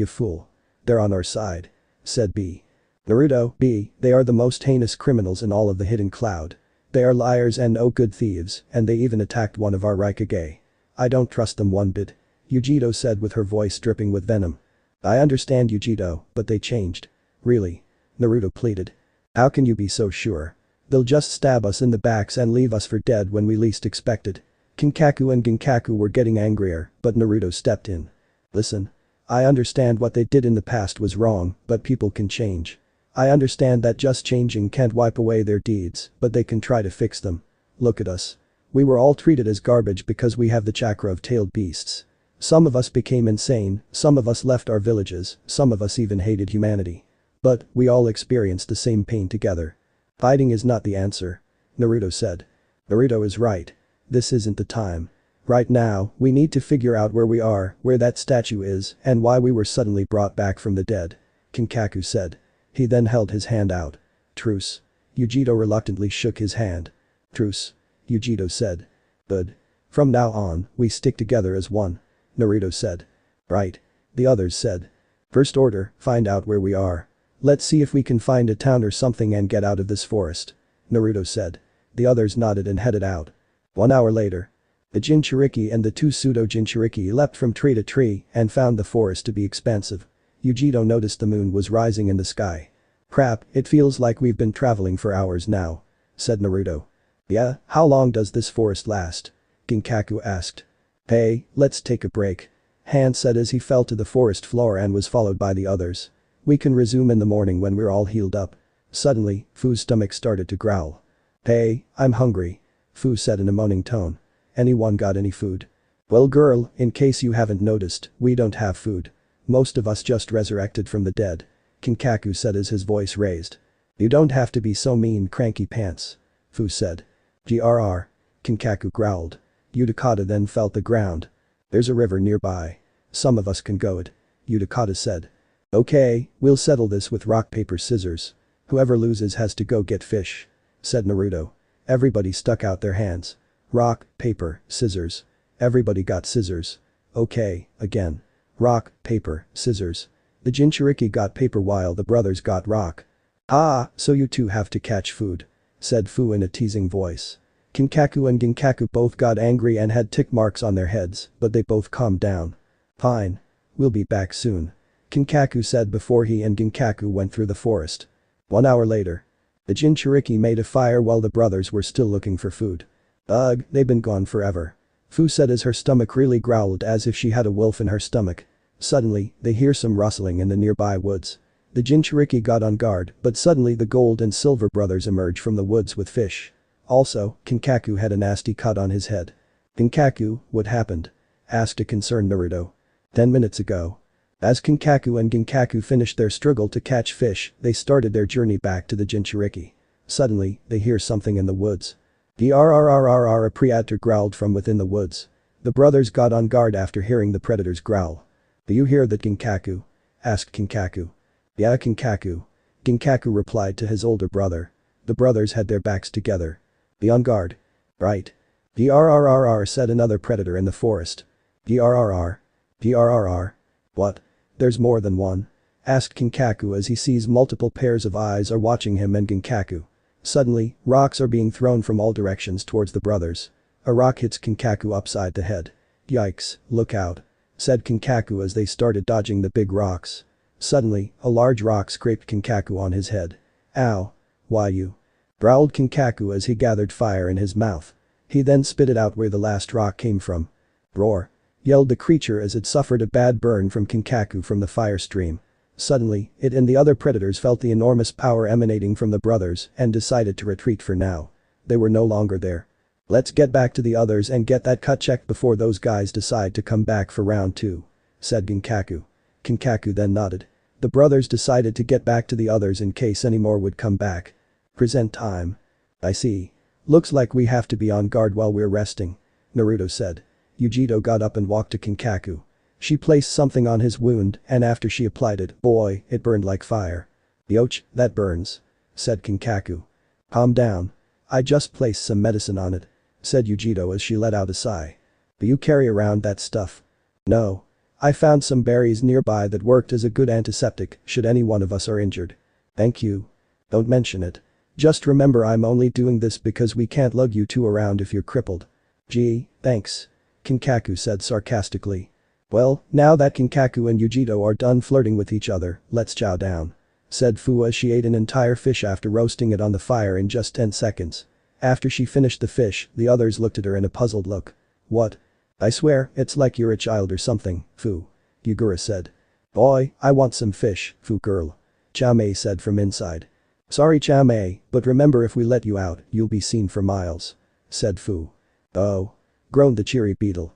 fool. They're on our side, said B. Naruto, B, they are the most heinous criminals in all of the Hidden Cloud. They are liars and no good thieves, and they even attacked one of our Raikage. I don't trust them one bit, Yujito said with her voice dripping with venom. I understand, Yujito, but they changed. Really? Naruto pleaded. How can you be so sure? They'll just stab us in the backs and leave us for dead when we least expect it. Kinkaku and Ginkaku were getting angrier, but Naruto stepped in. Listen. I understand what they did in the past was wrong, but people can change. I understand that just changing can't wipe away their deeds, but they can try to fix them. Look at us. We were all treated as garbage because we have the chakra of tailed beasts. Some of us became insane, some of us left our villages, some of us even hated humanity. But, we all experienced the same pain together. Fighting is not the answer, Naruto said. Naruto is right. This isn't the time. Right now, we need to figure out where we are, where that statue is, and why we were suddenly brought back from the dead, Kinkaku said. He then held his hand out. Truce. Yujito reluctantly shook his hand. Truce. Yujito said. Good. From now on, we stick together as one, Naruto said. Right. The others said. First order, find out where we are. Let's see if we can find a town or something and get out of this forest, Naruto said. The others nodded and headed out. 1 hour later. The Jinchuriki and the 2 pseudo-Jinchuriki leapt from tree to tree and found the forest to be expansive. Yujito noticed the moon was rising in the sky. Crap, it feels like we've been traveling for hours now, said Naruto. Yeah, how long does this forest last? Ginkaku asked. Hey, let's take a break. Han said as he fell to the forest floor and was followed by the others. We can resume in the morning when we're all healed up. Suddenly, Fu's stomach started to growl. Hey, I'm hungry. Fu said in a moaning tone. Anyone got any food? Well girl, in case you haven't noticed, we don't have food. Most of us just resurrected from the dead. Kinkaku said as his voice raised. You don't have to be so mean, cranky pants. Fu said. Grr. Kinkaku growled. Utakata then felt the ground. There's a river nearby. Some of us can go it. Utakata said. Okay, we'll settle this with rock paper scissors. Whoever loses has to go get fish. Said Naruto. Everybody stuck out their hands. Rock, paper, scissors. Everybody got scissors. Okay, again. Rock, paper, scissors. The Jinchuriki got paper while the brothers got rock. Ah, so you two have to catch food. Said Fu in a teasing voice. Kinkaku and Ginkaku both got angry and had tick marks on their heads, but they both calmed down. Fine. We'll be back soon. Kinkaku said before he and Ginkaku went through the forest. 1 hour later. The Jinchuriki made a fire while the brothers were still looking for food. Ugh, they've been gone forever. Fu said as her stomach really growled as if she had a wolf in her stomach. Suddenly, they hear some rustling in the nearby woods. The Jinchuriki got on guard, but suddenly the gold and silver brothers emerge from the woods with fish. Also, Kinkaku had a nasty cut on his head. Kinkaku, what happened? Asked a concerned Naruto. 10 minutes ago. As Kinkaku and Ginkaku finished their struggle to catch fish, they started their journey back to the Jinchuriki. Suddenly, they hear something in the woods. Grrrrrrr, a predator growled from within the woods. The brothers got on guard after hearing the predator's growl. Do you hear that, Ginkaku? Asked Kinkaku. Yeah, Kinkaku. Ginkaku replied to his older brother. The brothers had their backs together. Be on guard. Right. Grrrrrr, said another predator in the forest. Grrrr. Grrrr. What? There's more than one? Asked Kinkaku as he sees multiple pairs of eyes are watching him and Ginkaku. Suddenly, rocks are being thrown from all directions towards the brothers. A rock hits Kinkaku upside the head. Yikes, look out. Said Kinkaku as they started dodging the big rocks. Suddenly, a large rock scraped Kinkaku on his head. Ow. Why you? Growled Kinkaku as he gathered fire in his mouth. He then spit it out where the last rock came from. Roar. Yelled the creature as it suffered a bad burn from Kinkaku from the fire stream. Suddenly, it and the other predators felt the enormous power emanating from the brothers and decided to retreat for now. They were no longer there. Let's get back to the others and get that cut checked before those guys decide to come back for round 2. Said Ginkaku. Kinkaku then nodded. The brothers decided to get back to the others in case any more would come back. Present time. I see. Looks like we have to be on guard while we're resting. Naruto said. Yujito got up and walked to Kinkaku. She placed something on his wound and after she applied it, boy, it burned like fire. Yoch, that burns. Said Kinkaku. Calm down. I just placed some medicine on it. Said Yujito as she let out a sigh. Do you carry around that stuff? No. I found some berries nearby that worked as a good antiseptic should any one of us are injured. Thank you. Don't mention it. Just remember I'm only doing this because we can't lug you two around if you're crippled. Gee, thanks. Kinkaku said sarcastically. Well, now that Kinkaku and Yujito are done flirting with each other, let's chow down. Said Fu as she ate an entire fish after roasting it on the fire in just 10 seconds. After she finished the fish, the others looked at her in a puzzled look. What? I swear, it's like you're a child or something, Fu. Yugura said. Boy, I want some fish, Fu girl. Chow-mei said from inside. Sorry Chow-mei, but remember if we let you out, you'll be seen for miles. Said Fu. Oh. Groaned the cheery beetle.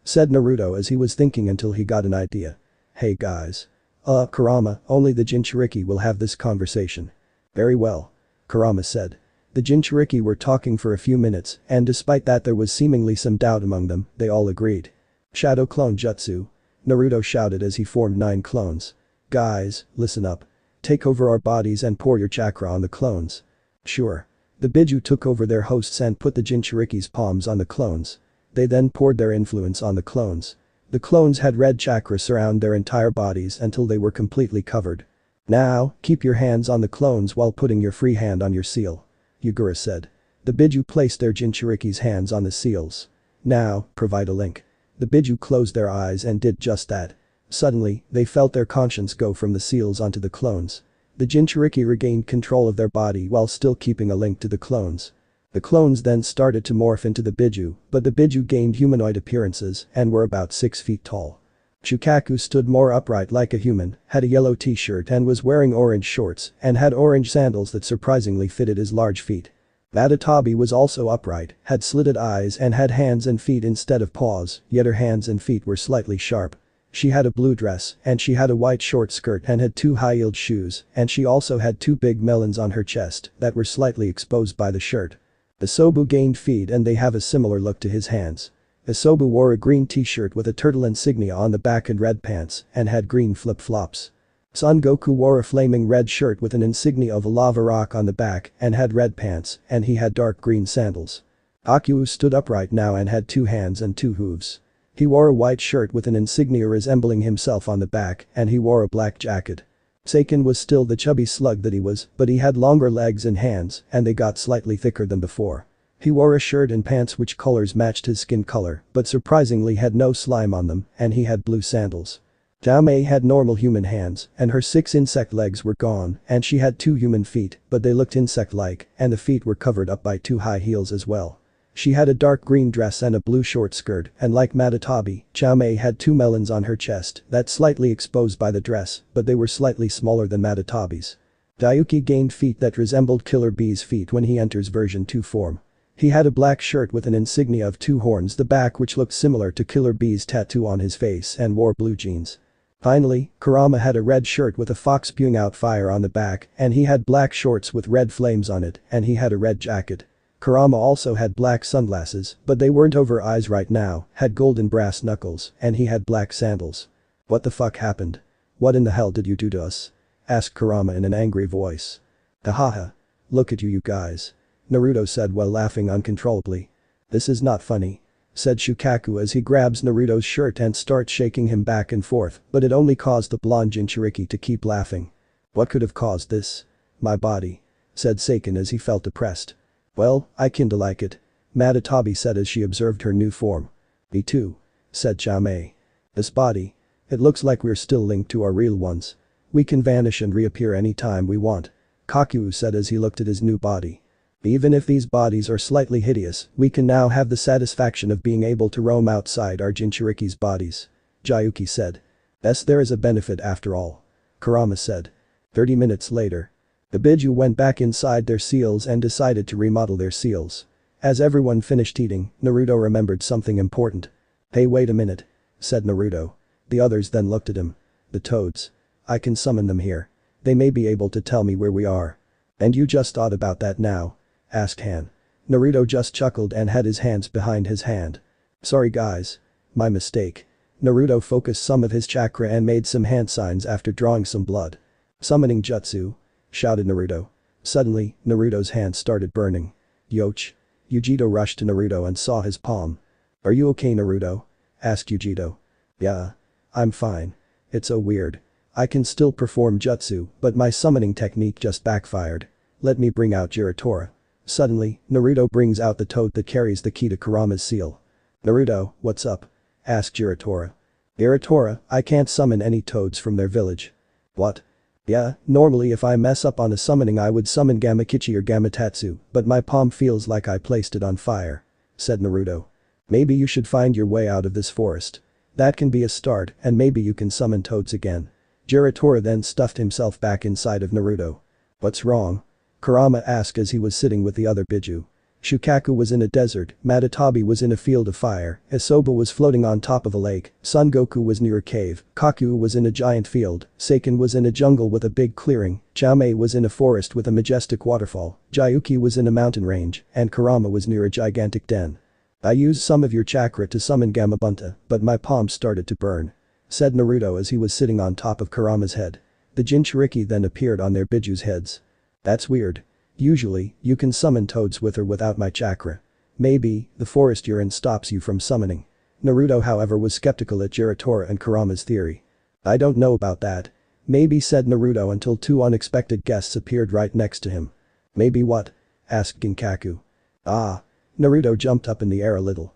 Said Naruto as he was thinking until he got an idea. Hey guys. Kurama, only the Jinchuriki will have this conversation. Very well. Kurama said. The Jinchuriki were talking for a few minutes and despite that there was seemingly some doubt among them, they all agreed. Shadow clone jutsu. Naruto shouted as he formed 9 clones. Guys, listen up. Take over our bodies and pour your chakra on the clones. Sure. The Biju took over their hosts and put the Jinchuriki's palms on the clones. They then poured their influence on the clones. The clones had red chakra surround their entire bodies until they were completely covered. Now, keep your hands on the clones while putting your free hand on your seal. Yugura said. The Biju placed their Jinchuriki's hands on the seals. Now, provide a link. The Biju closed their eyes and did just that. Suddenly, they felt their conscience go from the seals onto the clones. The Jinchuriki regained control of their body while still keeping a link to the clones. The clones then started to morph into the Biju, but the Biju gained humanoid appearances and were about 6 feet tall. Shukaku stood more upright like a human, had a yellow t-shirt and was wearing orange shorts and had orange sandals that surprisingly fitted his large feet. Madatabi was also upright, had slitted eyes and had hands and feet instead of paws, yet her hands and feet were slightly sharp. She had a blue dress and she had a white short skirt and had 2 high-heeled shoes and she also had 2 big melons on her chest that were slightly exposed by the shirt. Isobu gained feet and they have a similar look to his hands. Isobu wore a green t-shirt with a turtle insignia on the back and red pants and had green flip-flops. Son Goku wore a flaming red shirt with an insignia of a lava rock on the back and had red pants and he had dark green sandals. Kokuou stood upright now and had 2 hands and 2 hooves. He wore a white shirt with an insignia resembling himself on the back and he wore a black jacket. Seiken was still the chubby slug that he was, but he had longer legs and hands and they got slightly thicker than before. He wore a shirt and pants which colors matched his skin color but surprisingly had no slime on them and he had blue sandals. Jiamei had normal human hands and her 6 insect legs were gone and she had 2 human feet but they looked insect-like and the feet were covered up by 2 high heels as well. She had a dark green dress and a blue short skirt and like Madatabi, Jiamei had 2 melons on her chest that slightly exposed by the dress but they were slightly smaller than Madatabi's. Daiuki gained feet that resembled Killer Bee's feet when he enters version 2 form. He had a black shirt with an insignia of 2 horns the back which looked similar to Killer Bee's tattoo on his face and wore blue jeans. Finally, Kurama had a red shirt with a fox spewing out fire on the back and he had black shorts with red flames on it and he had a red jacket. Kurama also had black sunglasses, but they weren't over eyes right now, had golden brass knuckles and he had black sandals. What the fuck happened? What in the hell did you do to us? Asked Kurama in an angry voice. Hahaha. Look at you guys. Naruto said while laughing uncontrollably. This is not funny. Said Shukaku as he grabs Naruto's shirt and starts shaking him back and forth, but it only caused the blonde Jinchuriki to keep laughing. What could have caused this? My body. Said Seiken as he felt depressed. Well, I kinda like it. Madatabi said as she observed her new form. Me too. Said Jiamei. This body. It looks like we're still linked to our real ones. We can vanish and reappear anytime we want. Kokuou said as he looked at his new body. Even if these bodies are slightly hideous, we can now have the satisfaction of being able to roam outside our Jinchuriki's bodies. Jayuki said. Yes, there is a benefit after all. Kurama said. 30 minutes later. The Biju went back inside their seals and decided to remodel their seals. As everyone finished eating, Naruto remembered something important. Hey, wait a minute. Said Naruto. The others then looked at him. The toads. I can summon them here. They may be able to tell me where we are. And you just thought about that now? Asked Han. Naruto just chuckled and had his hands behind his hand. Sorry guys. My mistake. Naruto focused some of his chakra and made some hand signs after drawing some blood. Summoning jutsu. Shouted Naruto. Suddenly, Naruto's hand started burning. Yoch. Yujito rushed to Naruto and saw his palm. Are you okay Naruto? Asked Yujito. Yeah. I'm fine. It's so weird. I can still perform jutsu, but my summoning technique just backfired. Let me bring out Jiratora. Suddenly, Naruto brings out the toad that carries the key to Kurama's seal. Naruto, what's up? Asked Jiratora. Jiratora, I can't summon any toads from their village. What? Yeah, normally if I mess up on a summoning I would summon Gamakichi or Gamatatsu, but my palm feels like I placed it on fire. Said Naruto. Maybe you should find your way out of this forest. That can be a start and maybe you can summon toads again. Jiratora then stuffed himself back inside of Naruto. What's wrong? Kurama asked as he was sitting with the other Biju. Shukaku was in a desert, Madatabi was in a field of fire, Isobu was floating on top of a lake, Son Goku was near a cave, Kokuou was in a giant field, Seiken was in a jungle with a big clearing, Jiamei was in a forest with a majestic waterfall, Jayuki was in a mountain range, and Kurama was near a gigantic den. I used some of your chakra to summon Gamabunta, but my palms started to burn. Said Naruto as he was sitting on top of Kurama's head. The Jinchuriki then appeared on their Biju's heads. That's weird. Usually, you can summon toads with or without my chakra. Maybe, the forest you're in stops you from summoning. Naruto however was skeptical at Jiratora and Kurama's theory. I don't know about that. Maybe said Naruto until 2 unexpected guests appeared right next to him. Maybe what? Asked Ginkaku. Ah. Naruto jumped up in the air a little.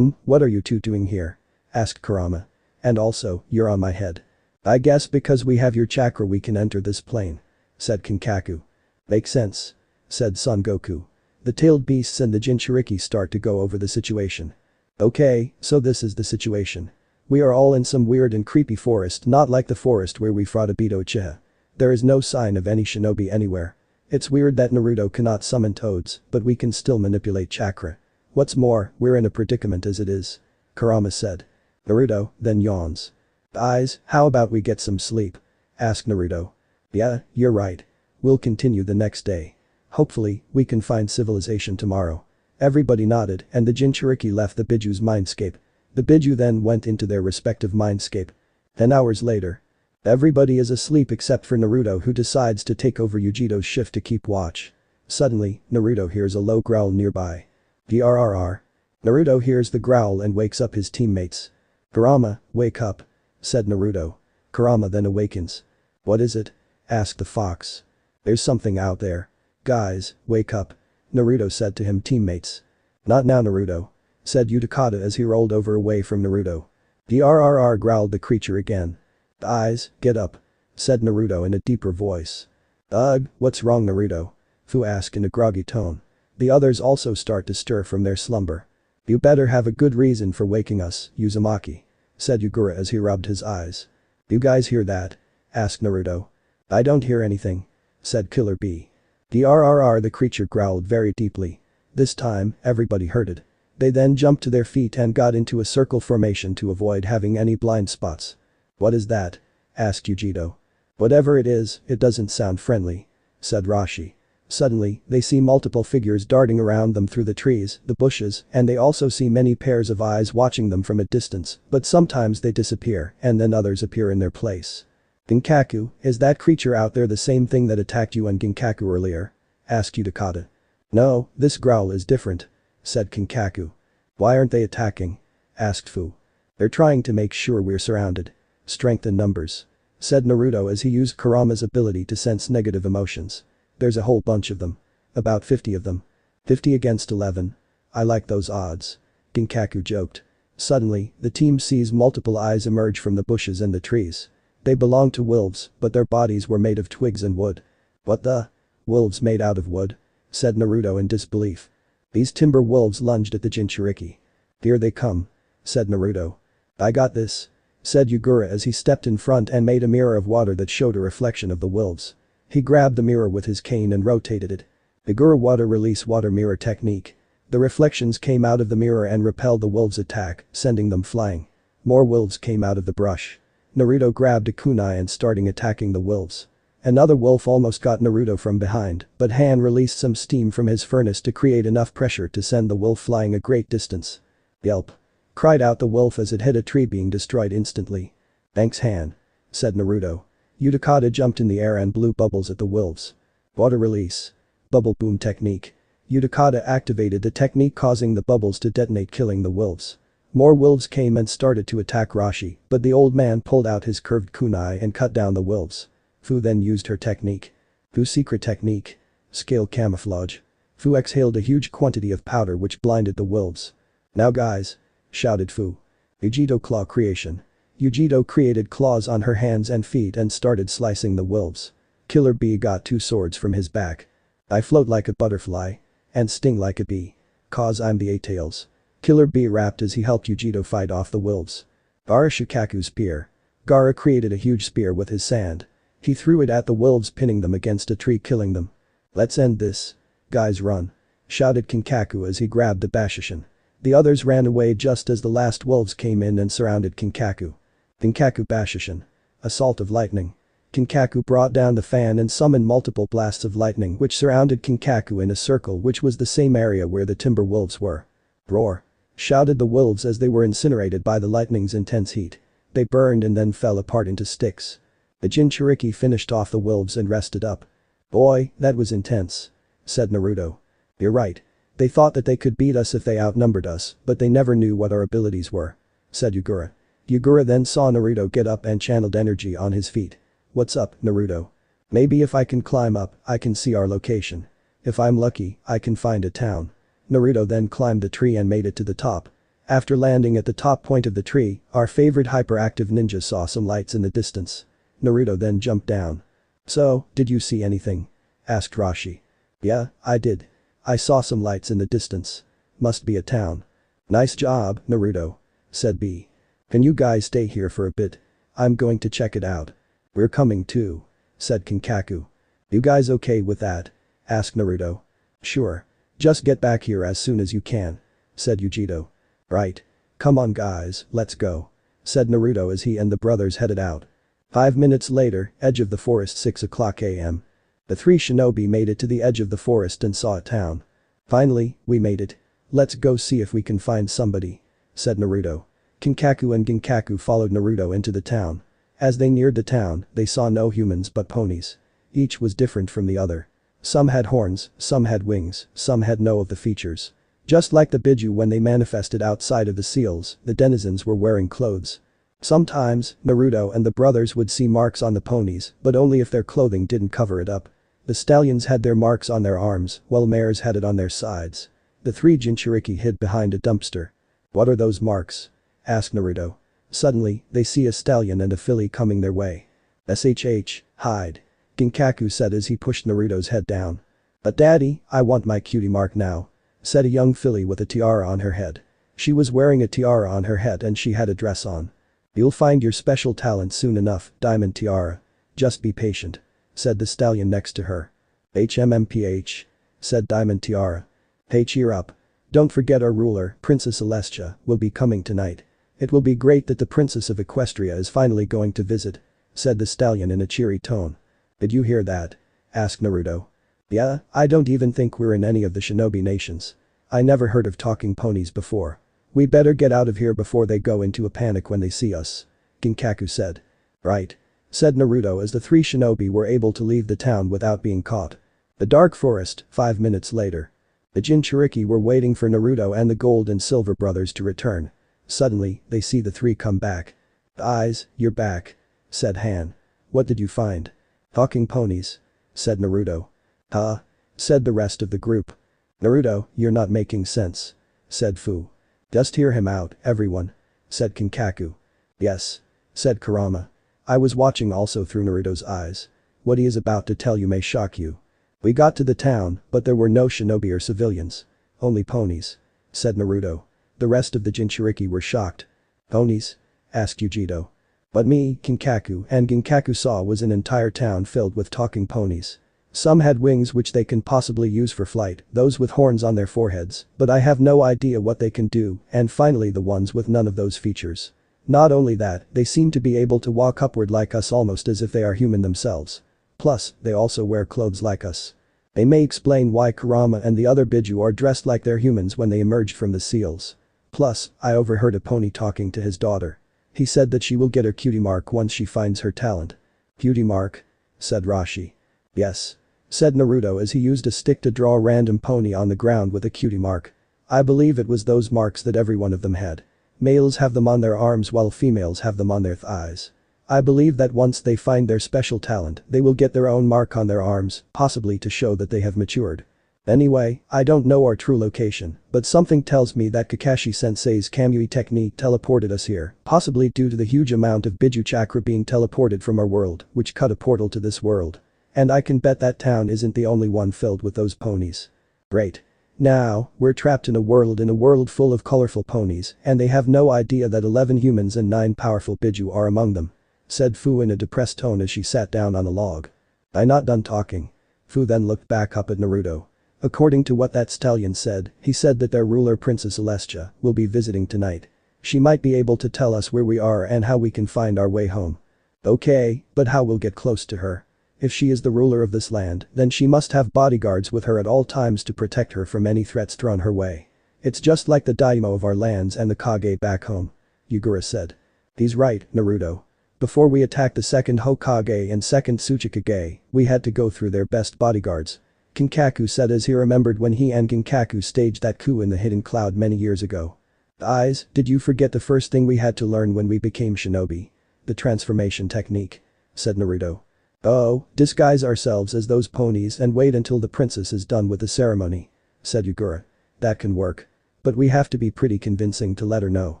What are you two doing here? Asked Kurama. And also, you're on my head. I guess because we have your chakra we can enter this plane. Said Kinkaku. Makes sense. Said Son Goku. The tailed beasts and the Jinchuriki start to go over the situation. Okay, so this is the situation. We are all in some weird and creepy forest, not like the forest where we fought Obito Uchiha. There is no sign of any shinobi anywhere. It's weird that Naruto cannot summon toads, but we can still manipulate chakra. What's more, we're in a predicament as it is. Kurama said. Naruto then yawns. Eyes, how about we get some sleep? Asked Naruto. Yeah, you're right. We'll continue the next day. Hopefully, we can find civilization tomorrow. Everybody nodded and the Jinchuriki left the Biju's mindscape. The Biju then went into their respective mindscape. 10 hours later. Everybody is asleep except for Naruto, who decides to take over Yujito's shift to keep watch. Suddenly, Naruto hears a low growl nearby. Grrr. Naruto hears the growl and wakes up his teammates. Kurama, wake up, said Naruto. Kurama then awakens. What is it? Asked the fox. There's something out there. Guys, wake up, Naruto said to him teammates. Not now Naruto, said Uchiha as he rolled over away from Naruto. Grrr growled the creature again. Eyes, get up, said Naruto in a deeper voice. Ugh, what's wrong Naruto? Fu asked in a groggy tone. The others also start to stir from their slumber. You better have a good reason for waking us, Uzumaki, said Yugura as he rubbed his eyes. You guys hear that? Asked Naruto. I don't hear anything, said Killer Bee. Grrr the creature growled very deeply. This time, everybody heard it. They then jumped to their feet and got into a circle formation to avoid having any blind spots. What is that? Asked Yujito. Whatever it is, it doesn't sound friendly, said Rashi. Suddenly, they see multiple figures darting around them through the trees, the bushes, and they also see many pairs of eyes watching them from a distance, but sometimes they disappear and then others appear in their place. Ginkaku, is that creature out there the same thing that attacked you and Ginkaku earlier? Asked Uchiha. No, this growl is different, said Ginkaku. Why aren't they attacking? Asked Fu. They're trying to make sure we're surrounded. Strength in numbers, said Naruto as he used Kurama's ability to sense negative emotions. There's a whole bunch of them. About 50 of them. 50 against 11. I like those odds. Ginkaku joked. Suddenly, the team sees multiple eyes emerge from the bushes and the trees. They belong to wolves, but their bodies were made of twigs and wood. What the? Wolves made out of wood? Said Naruto in disbelief. These timber wolves lunged at the Jinchuriki. Here they come, said Naruto. I got this, said Yugura as he stepped in front and made a mirror of water that showed a reflection of the wolves. He grabbed the mirror with his cane and rotated it. Yugura water release water mirror technique. The reflections came out of the mirror and repelled the wolves' attack, sending them flying. More wolves came out of the brush. Naruto grabbed a kunai and starting attacking the wolves. Another wolf almost got Naruto from behind, but Han released some steam from his furnace to create enough pressure to send the wolf flying a great distance. Yelp! Cried out the wolf as it hit a tree being destroyed instantly. Thanks Han, said Naruto. Uchiha jumped in the air and blew bubbles at the wolves. Water release. Bubble boom technique. Uchiha activated the technique causing the bubbles to detonate killing the wolves. More wolves came and started to attack Rashi, but the old man pulled out his curved kunai and cut down the wolves. Fu then used her technique. Fu's secret technique. Scale camouflage. Fu exhaled a huge quantity of powder which blinded the wolves. Now guys, shouted Fu. Yujito claw creation. Yujito created claws on her hands and feet and started slicing the wolves. Killer Bee got 2 swords from his back. I float like a butterfly. And sting like a bee. Cause I'm the 8-tails. Killer Bee rapped as he helped Yujito fight off the wolves. Gaara Shukaku's spear. Gaara created a huge spear with his sand. He threw it at the wolves, pinning them against a tree, killing them. Let's end this. Guys run, shouted Kinkaku as he grabbed the Bashishin. The others ran away just as the last wolves came in and surrounded Kinkaku. Kinkaku Bashishin. Assault of lightning. Kinkaku brought down the fan and summoned multiple blasts of lightning which surrounded Kinkaku in a circle, which was the same area where the timber wolves were. Roar! Shouted the wolves as they were incinerated by the lightning's intense heat. They burned and then fell apart into sticks. The Jinchuriki finished off the wolves and rested up. Boy, that was intense, said Naruto. You're right. They thought that they could beat us if they outnumbered us, but they never knew what our abilities were, said Yugura. Yugura then saw Naruto get up and channeled energy on his feet. What's up, Naruto? Maybe if I can climb up, I can see our location. If I'm lucky, I can find a town. Naruto then climbed the tree and made it to the top. After landing at the top point of the tree, our favorite hyperactive ninja saw some lights in the distance. Naruto then jumped down. So, did you see anything? Asked Rashi. Yeah, I did. I saw some lights in the distance. Must be a town. Nice job, Naruto. Said B. Can you guys stay here for a bit? I'm going to check it out. We're coming too. Said Kinkaku. You guys okay with that? Asked Naruto. Sure. Just get back here as soon as you can. Said Yujito. Right. Come on guys, let's go. Said Naruto as he and the brothers headed out. 5 minutes later, edge of the forest 6 o'clock AM. The three shinobi made it to the edge of the forest and saw a town. Finally, we made it. Let's go see if we can find somebody. Said Naruto. Kinkaku and Ginkaku followed Naruto into the town. As they neared the town, they saw no humans but ponies. Each was different from the other. Some had horns, some had wings, some had no of the features. Just like the Biju when they manifested outside of the seals, the denizens were wearing clothes. Sometimes, Naruto and the brothers would see marks on the ponies, but only if their clothing didn't cover it up. The stallions had their marks on their arms, while mares had it on their sides. The three Jinchuriki hid behind a dumpster. What are those marks? Asked Naruto. Suddenly, they see a stallion and a filly coming their way. SHH, hide. Ginkaku said as he pushed Naruto's head down. But daddy, I want my cutie mark now. Said a young filly with a tiara on her head. She was wearing a tiara on her head and she had a dress on. You'll find your special talent soon enough, Diamond Tiara. Just be patient. Said the stallion next to her. HMMPH. Said Diamond Tiara. Hey, cheer up. Don't forget our ruler, Princess Celestia, will be coming tonight. It will be great that the Princess of Equestria is finally going to visit. Said the stallion in a cheery tone. Did you hear that? Asked Naruto. Yeah, I don't even think we're in any of the shinobi nations. I never heard of talking ponies before. We better get out of here before they go into a panic when they see us. Ginkaku said. Right. Said Naruto as the three shinobi were able to leave the town without being caught. The dark forest, 5 minutes later. The Jinchuriki were waiting for Naruto and the gold and silver brothers to return. Suddenly, they see the three come back. Eyes, you're back. Said Han. What did you find? Talking ponies. Said Naruto. Huh? Said the rest of the group. Naruto, you're not making sense. Said Fu. Just hear him out, everyone. Said Kinkaku. Yes. Said Kurama. I was watching also through Naruto's eyes. What he is about to tell you may shock you. We got to the town, but there were no shinobi or civilians. Only ponies. Said Naruto. The rest of the Jinchuriki were shocked. Ponies? Asked Yujito. But me, Kinkaku and Ginkaku saw was an entire town filled with talking ponies. Some had wings which they can possibly use for flight, those with horns on their foreheads, but I have no idea what they can do, and finally the ones with none of those features. Not only that, they seem to be able to walk upward like us almost as if they are human themselves. Plus, they also wear clothes like us. They may explain why Kurama and the other Biju are dressed like they're humans when they emerged from the seals. Plus, I overheard a pony talking to his daughter. He said that she will get her cutie mark once she finds her talent. Cutie mark? Said Rashi. Yes. Said Naruto as he used a stick to draw a random pony on the ground with a cutie mark. I believe it was those marks that every one of them had. Males have them on their arms while females have them on their thighs. I believe that once they find their special talent, they will get their own mark on their arms, possibly to show that they have matured. Anyway, I don't know our true location, but something tells me that Kakashi-sensei's Kamui technique teleported us here, possibly due to the huge amount of Biju chakra being teleported from our world, which cut a portal to this world. And I can bet that town isn't the only one filled with those ponies. Great. Now, we're trapped in a world full of colorful ponies, and they have no idea that 11 humans and 9 powerful Biju are among them. Said Fu in a depressed tone as she sat down on a log. I'm not done talking. Fu then looked back up at Naruto. According to what that stallion said, he said that their ruler Princess Celestia will be visiting tonight. She might be able to tell us where we are and how we can find our way home. Okay, but how we'll get close to her? If she is the ruler of this land, then she must have bodyguards with her at all times to protect her from any threats thrown her way. It's just like the daimyo of our lands and the Kage back home. Yugura said. He's right, Naruto. Before we attacked the second Hokage and second Tsuchikage, we had to go through their best bodyguards. Kinkaku said as he remembered when he and Ginkaku staged that coup in the hidden cloud many years ago. Eyes, did you forget the first thing we had to learn when we became shinobi? The transformation technique. Said Naruto. Oh, disguise ourselves as those ponies and wait until the princess is done with the ceremony. Said Yugura. That can work. But we have to be pretty convincing to let her know.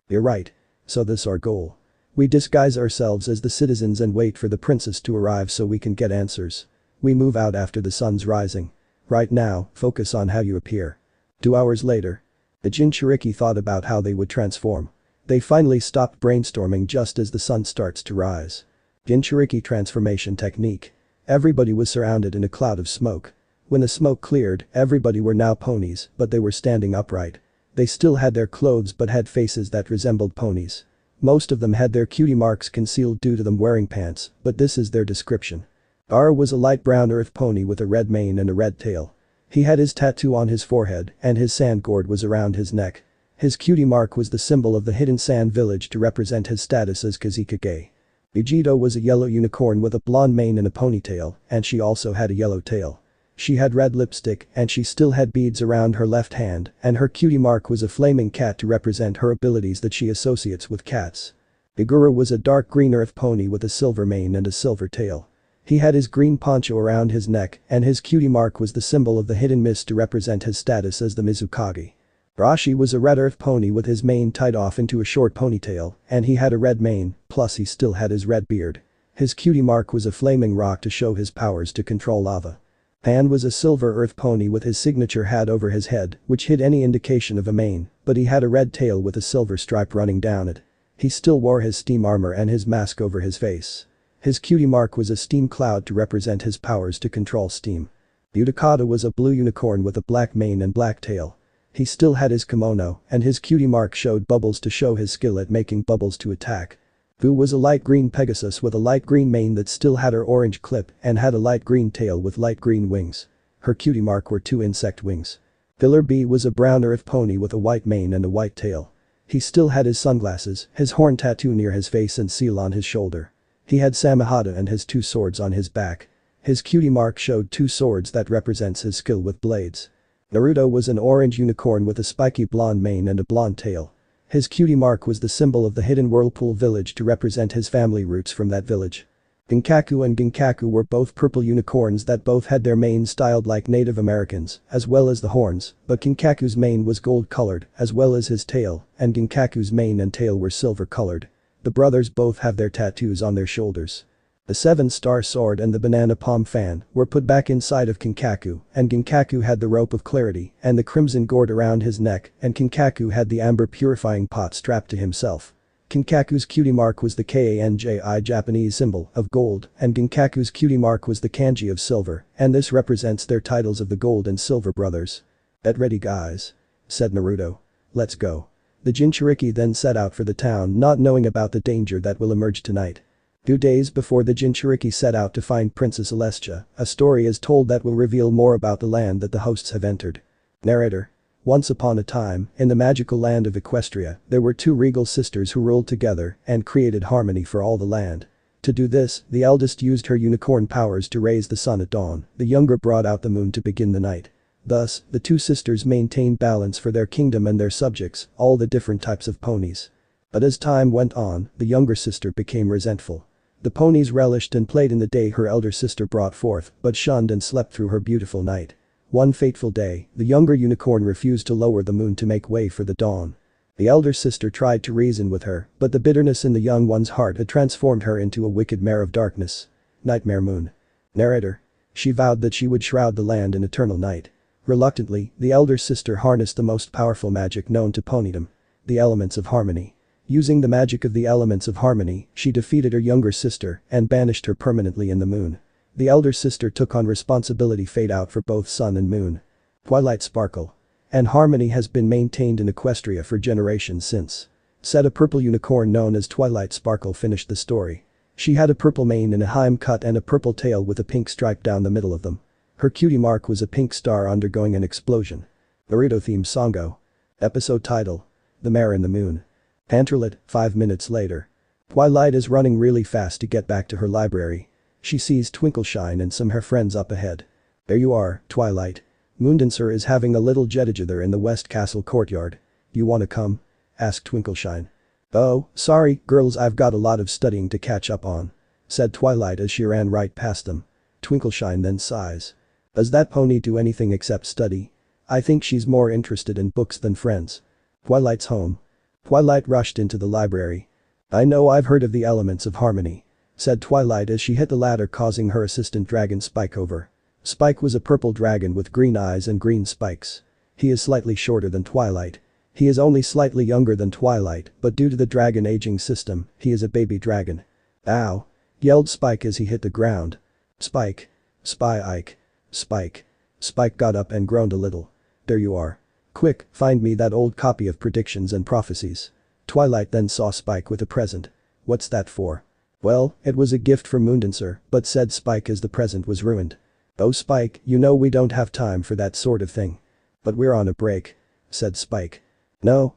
You're right. So this our goal. We disguise ourselves as the citizens and wait for the princess to arrive so we can get answers. We move out after the sun's rising. Right now, focus on how you appear. 2 hours later. The Jinchuriki thought about how they would transform. They finally stopped brainstorming just as the sun starts to rise. Jinchuriki transformation technique. Everybody was surrounded in a cloud of smoke. When the smoke cleared, everybody were now ponies, but they were standing upright. They still had their clothes but had faces that resembled ponies. Most of them had their cutie marks concealed due to them wearing pants, but this is their description. Gaara was a light brown earth pony with a red mane and a red tail. He had his tattoo on his forehead and his sand gourd was around his neck. His cutie mark was the symbol of the hidden sand village to represent his status as Kazekage. Biju was a yellow unicorn with a blonde mane and a ponytail, and she also had a yellow tail. She had red lipstick and she still had beads around her left hand, and her cutie mark was a flaming cat to represent her abilities that she associates with cats. Kokuou was a dark green earth pony with a silver mane and a silver tail. He had his green poncho around his neck and his cutie mark was the symbol of the hidden mist to represent his status as the Mizukage. Rashi was a red earth pony with his mane tied off into a short ponytail, and he had a red mane, plus he still had his red beard. His cutie mark was a flaming rock to show his powers to control lava. Pan was a silver earth pony with his signature hat over his head, which hid any indication of a mane, but he had a red tail with a silver stripe running down it. He still wore his steam armor and his mask over his face. His cutie mark was a steam cloud to represent his powers to control steam. Uchiha was a blue unicorn with a black mane and black tail. He still had his kimono, and his cutie mark showed bubbles to show his skill at making bubbles to attack. Fu was a light green Pegasus with a light green mane that still had her orange clip and had a light green tail with light green wings. Her cutie mark were 2 insect wings. Filler B was a brown earth pony with a white mane and a white tail. He still had his sunglasses, his horn tattoo near his face and seal on his shoulder. He had Samahata and his 2 swords on his back. His cutie mark showed 2 swords that represents his skill with blades. Naruto was an orange unicorn with a spiky blonde mane and a blonde tail. His cutie mark was the symbol of the hidden whirlpool village to represent his family roots from that village. Ginkaku and Ginkaku were both purple unicorns that both had their manes styled like Native Americans, as well as the horns, but Ginkaku's mane was gold colored, as well as his tail, and Ginkaku's mane and tail were silver colored. The brothers both have their tattoos on their shoulders. The 7-star sword and the banana palm fan were put back inside of Ginkaku, and Ginkaku had the rope of clarity and the crimson gourd around his neck, and Ginkaku had the amber purifying pot strapped to himself. Ginkaku's cutie mark was the kanji Japanese symbol of gold, and Ginkaku's cutie mark was the kanji of silver, and this represents their titles of the Gold and Silver Brothers. "Get ready guys," said Naruto. "Let's go." The Jinchuriki then set out for the town not knowing about the danger that will emerge tonight. 2 days before the Jinchuriki set out to find Princess Celestia, a story is told that will reveal more about the land that the hosts have entered. Narrator. Once upon a time, in the magical land of Equestria, there were 2 regal sisters who ruled together and created harmony for all the land. To do this, the eldest used her unicorn powers to raise the sun at dawn, the younger brought out the moon to begin the night. Thus, the 2 sisters maintained balance for their kingdom and their subjects, all the different types of ponies. But as time went on, the younger sister became resentful. The ponies relished and played in the day her elder sister brought forth, but shunned and slept through her beautiful night. One fateful day, the younger unicorn refused to lower the moon to make way for the dawn. The elder sister tried to reason with her, but the bitterness in the young one's heart had transformed her into a wicked mare of darkness. Nightmare Moon. Narrator. She vowed that she would shroud the land in eternal night. Reluctantly, the elder sister harnessed the most powerful magic known to ponydom. The elements of harmony. Using the magic of the elements of harmony, she defeated her younger sister and banished her permanently in the moon. The elder sister took on responsibility fade out for both sun and moon. Twilight Sparkle. And harmony has been maintained in Equestria for generations since. Said a purple unicorn known as Twilight Sparkle finished the story. She had a purple mane and a Heim cut and a purple tail with a pink stripe down the middle of them. Her cutie mark was a pink star undergoing an explosion. Naruto theme songo. Episode title. The Mare in the Moon. Antrolit, 5 minutes later. Twilight is running really fast to get back to her library. She sees Twinkleshine and some her friends up ahead. "There you are, Twilight. Moondancer is having a little get-together in the West Castle courtyard. You wanna come?" asked Twinkleshine. "Oh, sorry, girls, I've got a lot of studying to catch up on," said Twilight as she ran right past them. Twinkleshine then sighs. "Does that pony do anything except study? I think she's more interested in books than friends." Twilight's home. Twilight rushed into the library. "I know I've heard of the elements of harmony," said Twilight as she hit the ladder causing her assistant Dragon Spike over. Spike was a purple dragon with green eyes and green spikes. He is slightly shorter than Twilight. He is only slightly younger than Twilight, but due to the dragon aging system, he is a baby dragon. Ow! Yelled Spike as he hit the ground. Spike. Spike. Spike. Spike got up and groaned a little. There you are. Quick, find me that old copy of Predictions and Prophecies. Twilight then saw Spike with a present. What's that for? Well, it was a gift from Moondancer, but said Spike as the present was ruined. Oh Spike, you know we don't have time for that sort of thing. But we're on a break. Said Spike. No,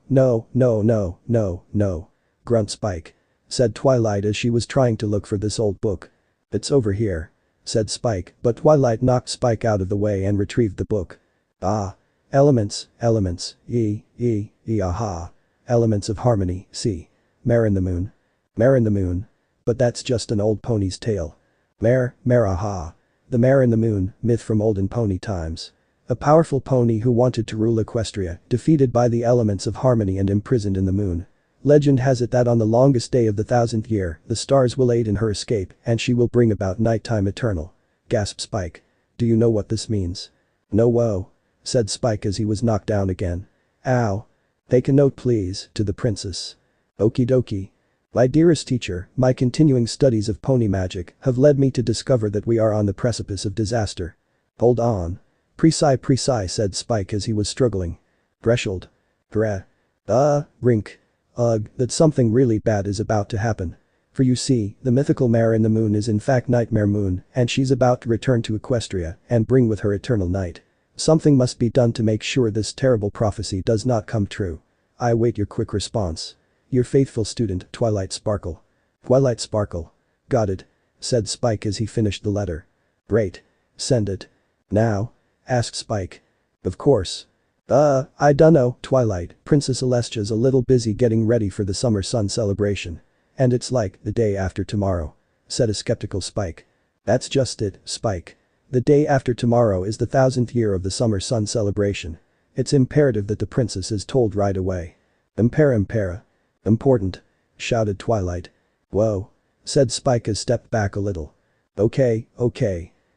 grunt Spike. Said Twilight as she was trying to look for this old book. It's over here. Said Spike, but Twilight knocked Spike out of the way and retrieved the book. Ah. Elements, aha. Elements of harmony, see. Mare in the moon. Mare in the moon. But that's just an old pony's tale. Mare, aha. The Mare in the Moon, myth from olden pony times. A powerful pony who wanted to rule Equestria, defeated by the elements of harmony and imprisoned in the moon. Legend has it that on the longest day of the 1000th year, the stars will aid in her escape and she will bring about nighttime eternal. Gasped Spike. Do you know what this means? No whoa. Said Spike as he was knocked down again. Ow. Take a note please, to the princess. Okie dokie. My dearest teacher, my continuing studies of pony magic have led me to discover that we are on the precipice of disaster. Hold on. Precise said Spike as he was struggling. Threshold. Rink. Ugh, that something really bad is about to happen. For you see, the mythical Mare in the Moon is in fact Nightmare Moon and she's about to return to Equestria and bring with her eternal night. Something must be done to make sure this terrible prophecy does not come true. I await your quick response. Your faithful student, Twilight Sparkle. Twilight Sparkle. Got it. Said Spike as he finished the letter. Great. Send it. Now? Asked Spike. Of course. I dunno, Twilight, Princess Celestia's a little busy getting ready for the summer sun celebration. And it's like the day after tomorrow. Said a skeptical Spike. That's just it, Spike. The day after tomorrow is the 1000th year of the summer sun celebration. It's imperative that the princess is told right away. Impera. Important. Shouted Twilight. Whoa. Said Spike as stepped back a little. Okay.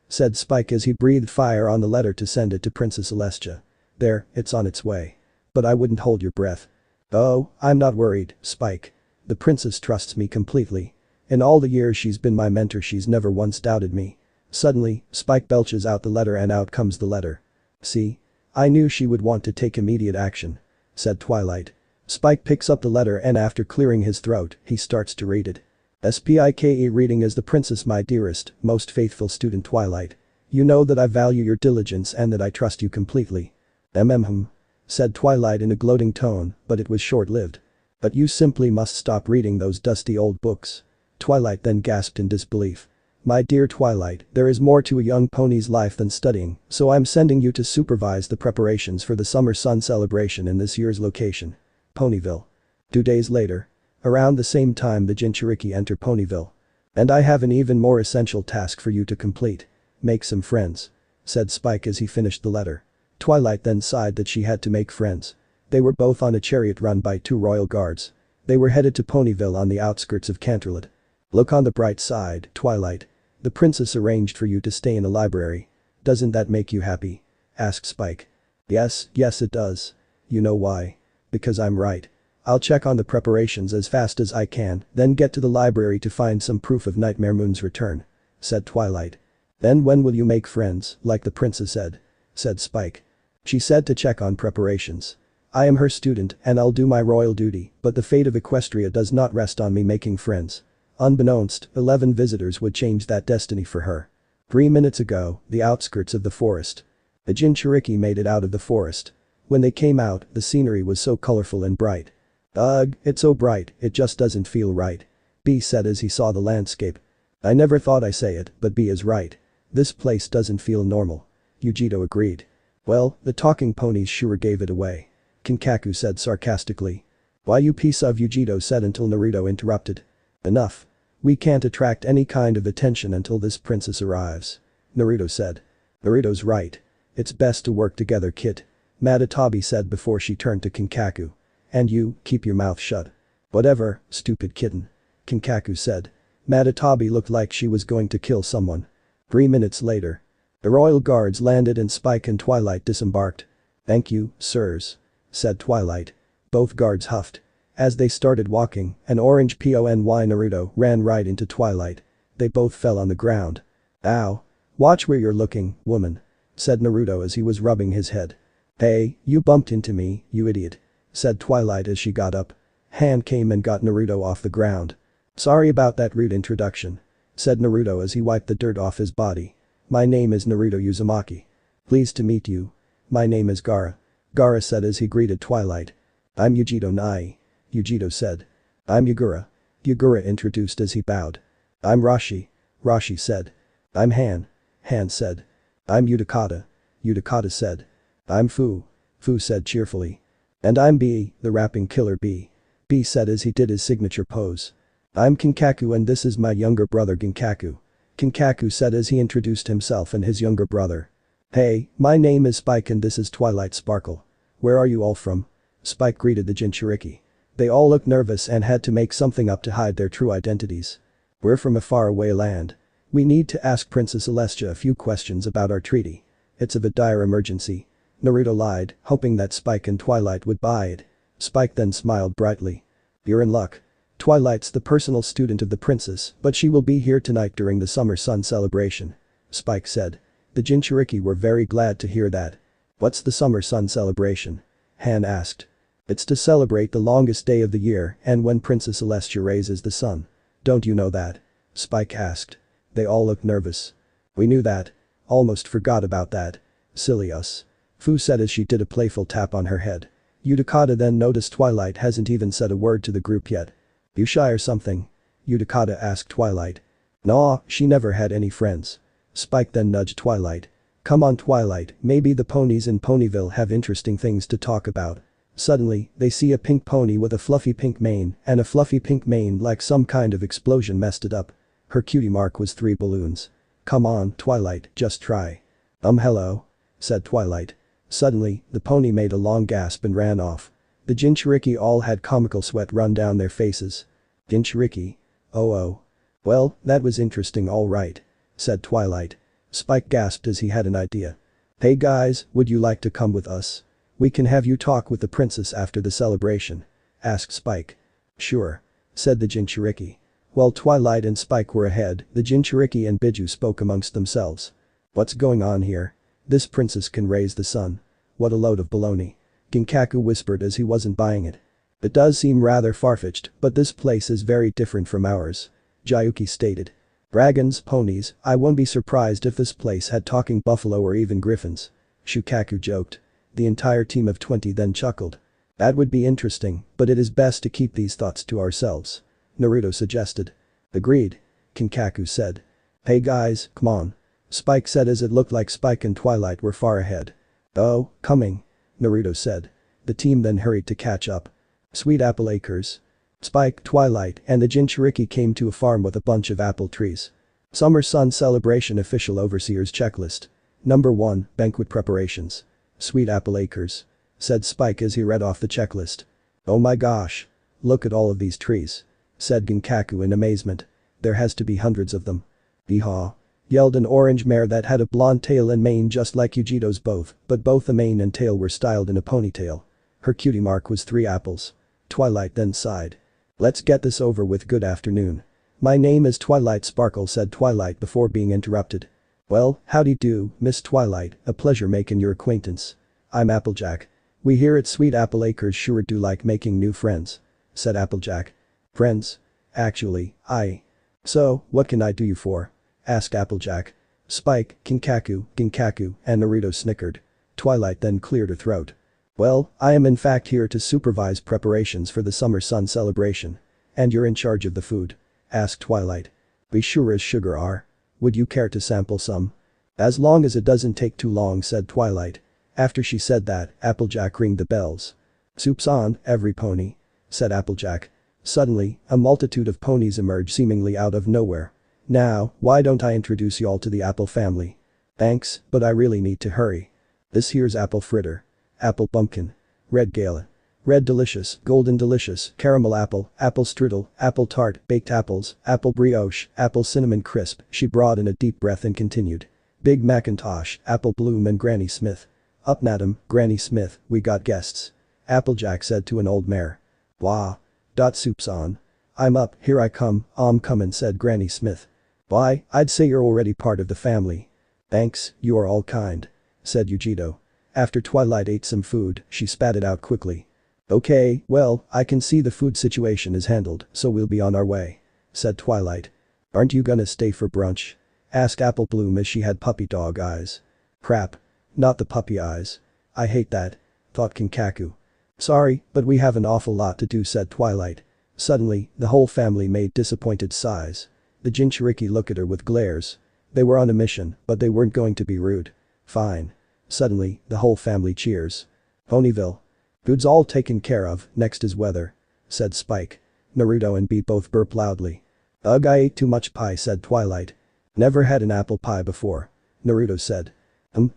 Said Spike as he breathed fire on the letter to send it to Princess Celestia. There, it's on its way. But I wouldn't hold your breath. Oh, I'm not worried, Spike. The princess trusts me completely. In all the years she's been my mentor she's never once doubted me. Suddenly, Spike belches out the letter and out comes the letter. See? I knew she would want to take immediate action. Said Twilight. Spike picks up the letter and after clearing his throat, he starts to read it. Spike reading as the princess my dearest, most faithful student Twilight. You know that I value your diligence and that I trust you completely. Said Twilight in a gloating tone, but it was short-lived. But you simply must stop reading those dusty old books. Twilight then gasped in disbelief. My dear Twilight, there is more to a young pony's life than studying, so I'm sending you to supervise the preparations for the summer sun celebration in this year's location. Ponyville. 2 days later. Around the same time the Jinchuriki enter Ponyville. And I have an even more essential task for you to complete. Make some friends. Said Spike as he finished the letter. Twilight then sighed that she had to make friends. They were both on a chariot run by 2 royal guards. They were headed to Ponyville on the outskirts of Canterlot. Look on the bright side, Twilight. The princess arranged for you to stay in a library. Doesn't that make you happy? Asked Spike. Yes it does. You know why? Because I'm right. I'll check on the preparations as fast as I can, then get to the library to find some proof of Nightmare Moon's return. Said Twilight. Then when will you make friends, like the princess said? Said Spike. She said to check on preparations. I am her student and I'll do my royal duty, but the fate of Equestria does not rest on me making friends. Unbeknownst, 11 visitors would change that destiny for her. 3 minutes ago, the outskirts of the forest. The Jinchuriki made it out of the forest. When they came out, the scenery was so colorful and bright. Ugh, it's so bright, it just doesn't feel right. B said as he saw the landscape. I never thought I say it, but B is right. This place doesn't feel normal. Yujito agreed. Well, the talking ponies sure gave it away. Kinkaku said sarcastically. Why you piece of Yujito said until Naruto interrupted. Enough. We can't attract any kind of attention until this princess arrives. Naruto said. Naruto's right. It's best to work together kid. Madara said before she turned to Kinkaku. And you, keep your mouth shut. Whatever, stupid kitten. Kinkaku said. Madara looked like she was going to kill someone. 3 minutes later. The royal guards landed and Spike and Twilight disembarked. "Thank you, sirs," said Twilight. Both guards huffed. As they started walking, an orange pony Naruto ran right into Twilight. They both fell on the ground. "Ow. Watch where you're looking, woman," said Naruto as he was rubbing his head. "Hey, you bumped into me, you idiot," said Twilight as she got up. Han came and got Naruto off the ground. "Sorry about that rude introduction," said Naruto as he wiped the dirt off his body. "My name is Naruto Uzumaki. Pleased to meet you. My name is Gaara," Gaara said as he greeted Twilight. "I'm Yujito Nai," Yujito said. "I'm Yagura," Yagura introduced as he bowed. "I'm Rashi," Rashi said. "I'm Han," Han said. "I'm Utakata," Utakata said. "I'm Fu," Fu said cheerfully. "And I'm B, the rapping killer B," B said as he did his signature pose. "I'm Kinkaku and this is my younger brother Ginkaku," Kinkaku said as he introduced himself and his younger brother. "Hey, my name is Spike and this is Twilight Sparkle. Where are you all from?" Spike greeted the Jinchuriki. They all looked nervous and had to make something up to hide their true identities. "We're from a faraway land. We need to ask Princess Celestia a few questions about our treaty. It's of a dire emergency," Naruto lied, hoping that Spike and Twilight would buy it. Spike then smiled brightly. "You're in luck. Twilight's the personal student of the princess, but she will be here tonight during the summer sun celebration," Spike said. The Jinchuriki were very glad to hear that. "What's the summer sun celebration?" Han asked. "It's to celebrate the longest day of the year and when Princess Celestia raises the sun. Don't you know that?" Spike asked. They all looked nervous. "We knew that. Almost forgot about that. Silly us," Fu said as she did a playful tap on her head. Utakata then noticed Twilight hasn't even said a word to the group yet. "You shy or something?" Utakata asked Twilight. "Nah, she never had any friends." Spike then nudged Twilight. "Come on Twilight, maybe the ponies in Ponyville have interesting things to talk about." Suddenly, they see a pink pony with a fluffy pink mane and a fluffy pink mane like some kind of explosion messed it up. Her cutie mark was 3 balloons. "Come on, Twilight, just try." Hello," said Twilight. Suddenly, the pony made a long gasp and ran off. The Jinchuriki all had comical sweat run down their faces. "Jinchuriki? Oh. Well, that was interesting all right," said Twilight. Spike gasped as he had an idea. "Hey guys, would you like to come with us? We can have you talk with the princess after the celebration," asked Spike. "Sure," said the Jinchuriki. While Twilight and Spike were ahead, the Jinchuriki and Biju spoke amongst themselves. "What's going on here? This princess can raise the sun. What a load of baloney," Ginkaku whispered as he wasn't buying it. "It does seem rather far-fetched, but this place is very different from ours," Jayuki stated. "Dragons, ponies, I wouldn't be surprised if this place had talking buffalo or even griffins," Shukaku joked. The entire team of 20 then chuckled. "That would be interesting, but it is best to keep these thoughts to ourselves," Naruto suggested. "Agreed," Kinkaku said. "Hey guys, come on," Spike said as it looked like Spike and Twilight were far ahead. "Oh, coming," Naruto said. The team then hurried to catch up. Sweet apple acres. Spike, Twilight, and the Jinchuriki came to a farm with a bunch of apple trees. Summer Sun Celebration Official Overseer's Checklist. Number 1, Banquet Preparations. "Sweet apple acres," said Spike as he read off the checklist. "Oh my gosh. Look at all of these trees," said Ginkaku in amazement. "There has to be hundreds of them." "Yeehaw," yelled an orange mare that had a blonde tail and mane just like Yujito's but both the mane and tail were styled in a ponytail. Her cutie mark was 3 apples. Twilight then sighed. "Let's get this over with. Good afternoon. My name is Twilight Sparkle," said Twilight before being interrupted. "Well, howdy do, Miss Twilight, a pleasure making your acquaintance. I'm Applejack. We here at Sweet Apple Acres sure do like making new friends," said Applejack. "Friends? Actually, So, what can I do you for?" asked Applejack. Spike, Ginkaku, and Naruto snickered. Twilight then cleared her throat. "Well, I am in fact here to supervise preparations for the summer sun celebration. And you're in charge of the food?" asked Twilight. "We sure as sugar are. Would you care to sample some?" "As long as it doesn't take too long," said Twilight. After she said that, Applejack rang the bells. "Soup's on, every pony," said Applejack. Suddenly, a multitude of ponies emerged seemingly out of nowhere. "Now, why don't I introduce y'all to the apple family?" "Thanks, but I really need to hurry. This here's apple fritter. Apple bumpkin. Red gala. Red delicious, golden delicious, caramel apple strudel, apple tart, baked apples, apple brioche, apple cinnamon crisp," she brought in a deep breath and continued. Big Macintosh, Apple Bloom and Granny Smith. Up Madam, Granny Smith, we got guests. Applejack said to an old mare. Wah. Soup's on. I'm up, here I come, I'm comin', said Granny Smith. Why, I'd say you're already part of the family. Thanks, you are all kind. Said Yujito. After Twilight ate some food, she spat it out quickly. Okay, well, I can see the food situation is handled, so we'll be on our way. Said Twilight. Aren't you gonna stay for brunch? Asked Apple Bloom as she had puppy dog eyes. Crap. Not the puppy eyes. I hate that. Thought Kinkaku. Sorry, but we have an awful lot to do, said Twilight. Suddenly, the whole family made disappointed sighs. The Jinchuriki looked at her with glares. They were on a mission, but they weren't going to be rude. Fine. Suddenly, the whole family cheers. Ponyville. Food's all taken care of, next is weather. Said Spike. Naruto and B both burp loudly. Ugh, I ate too much pie, said Twilight. Never had an apple pie before. Naruto said.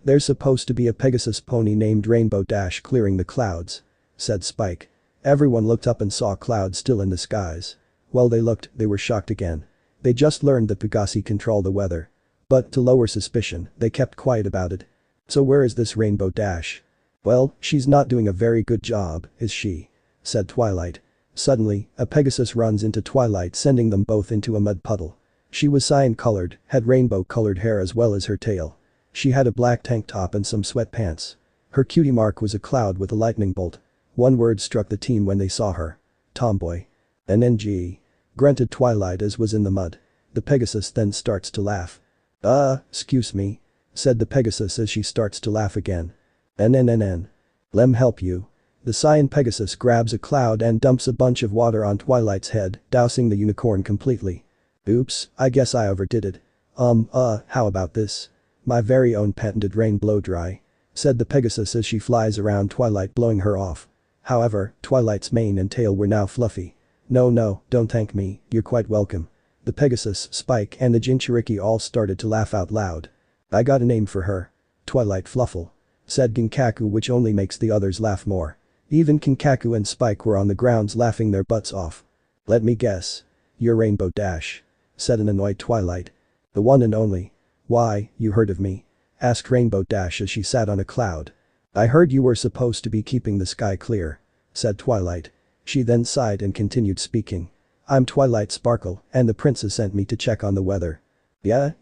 There's supposed to be a Pegasus pony named Rainbow Dash clearing the clouds. Said Spike. Everyone looked up and saw clouds still in the skies. While they looked, they were shocked again. They just learned that Pegasi control the weather. But to lower suspicion, they kept quiet about it. So where is this Rainbow Dash? Well, she's not doing a very good job, is she? Said Twilight. Suddenly, a Pegasus runs into Twilight, sending them both into a mud puddle. She was cyan-colored, had rainbow-colored hair as well as her tail. She had a black tank top and some sweatpants. Her cutie mark was a cloud with a lightning bolt. One word struck the team when they saw her. Tomboy. NNG. Grunted Twilight as was in the mud. The Pegasus then starts to laugh. Excuse me. Said the Pegasus as she starts to laugh again. NNNN. Lem help you. The cyan Pegasus grabs a cloud and dumps a bunch of water on Twilight's head, dousing the unicorn completely. Oops, I guess I overdid it. How about this? My very own patented rain blow dry. Said the Pegasus as she flies around Twilight, blowing her off. However, Twilight's mane and tail were now fluffy. No, don't thank me, you're quite welcome. The Pegasus, Spike and the Jinchuriki all started to laugh out loud. I got a name for her. Twilight Fluffle. Said Kinkaku, which only makes the others laugh more. Even Kinkaku and Spike were on the grounds laughing their butts off. Let me guess. You're Rainbow Dash. Said an annoyed Twilight. The one and only. Why, you heard of me? Asked Rainbow Dash as she sat on a cloud. I heard you were supposed to be keeping the sky clear. Said Twilight. She then sighed and continued speaking. I'm Twilight Sparkle, and the princess sent me to check on the weather. Yeah,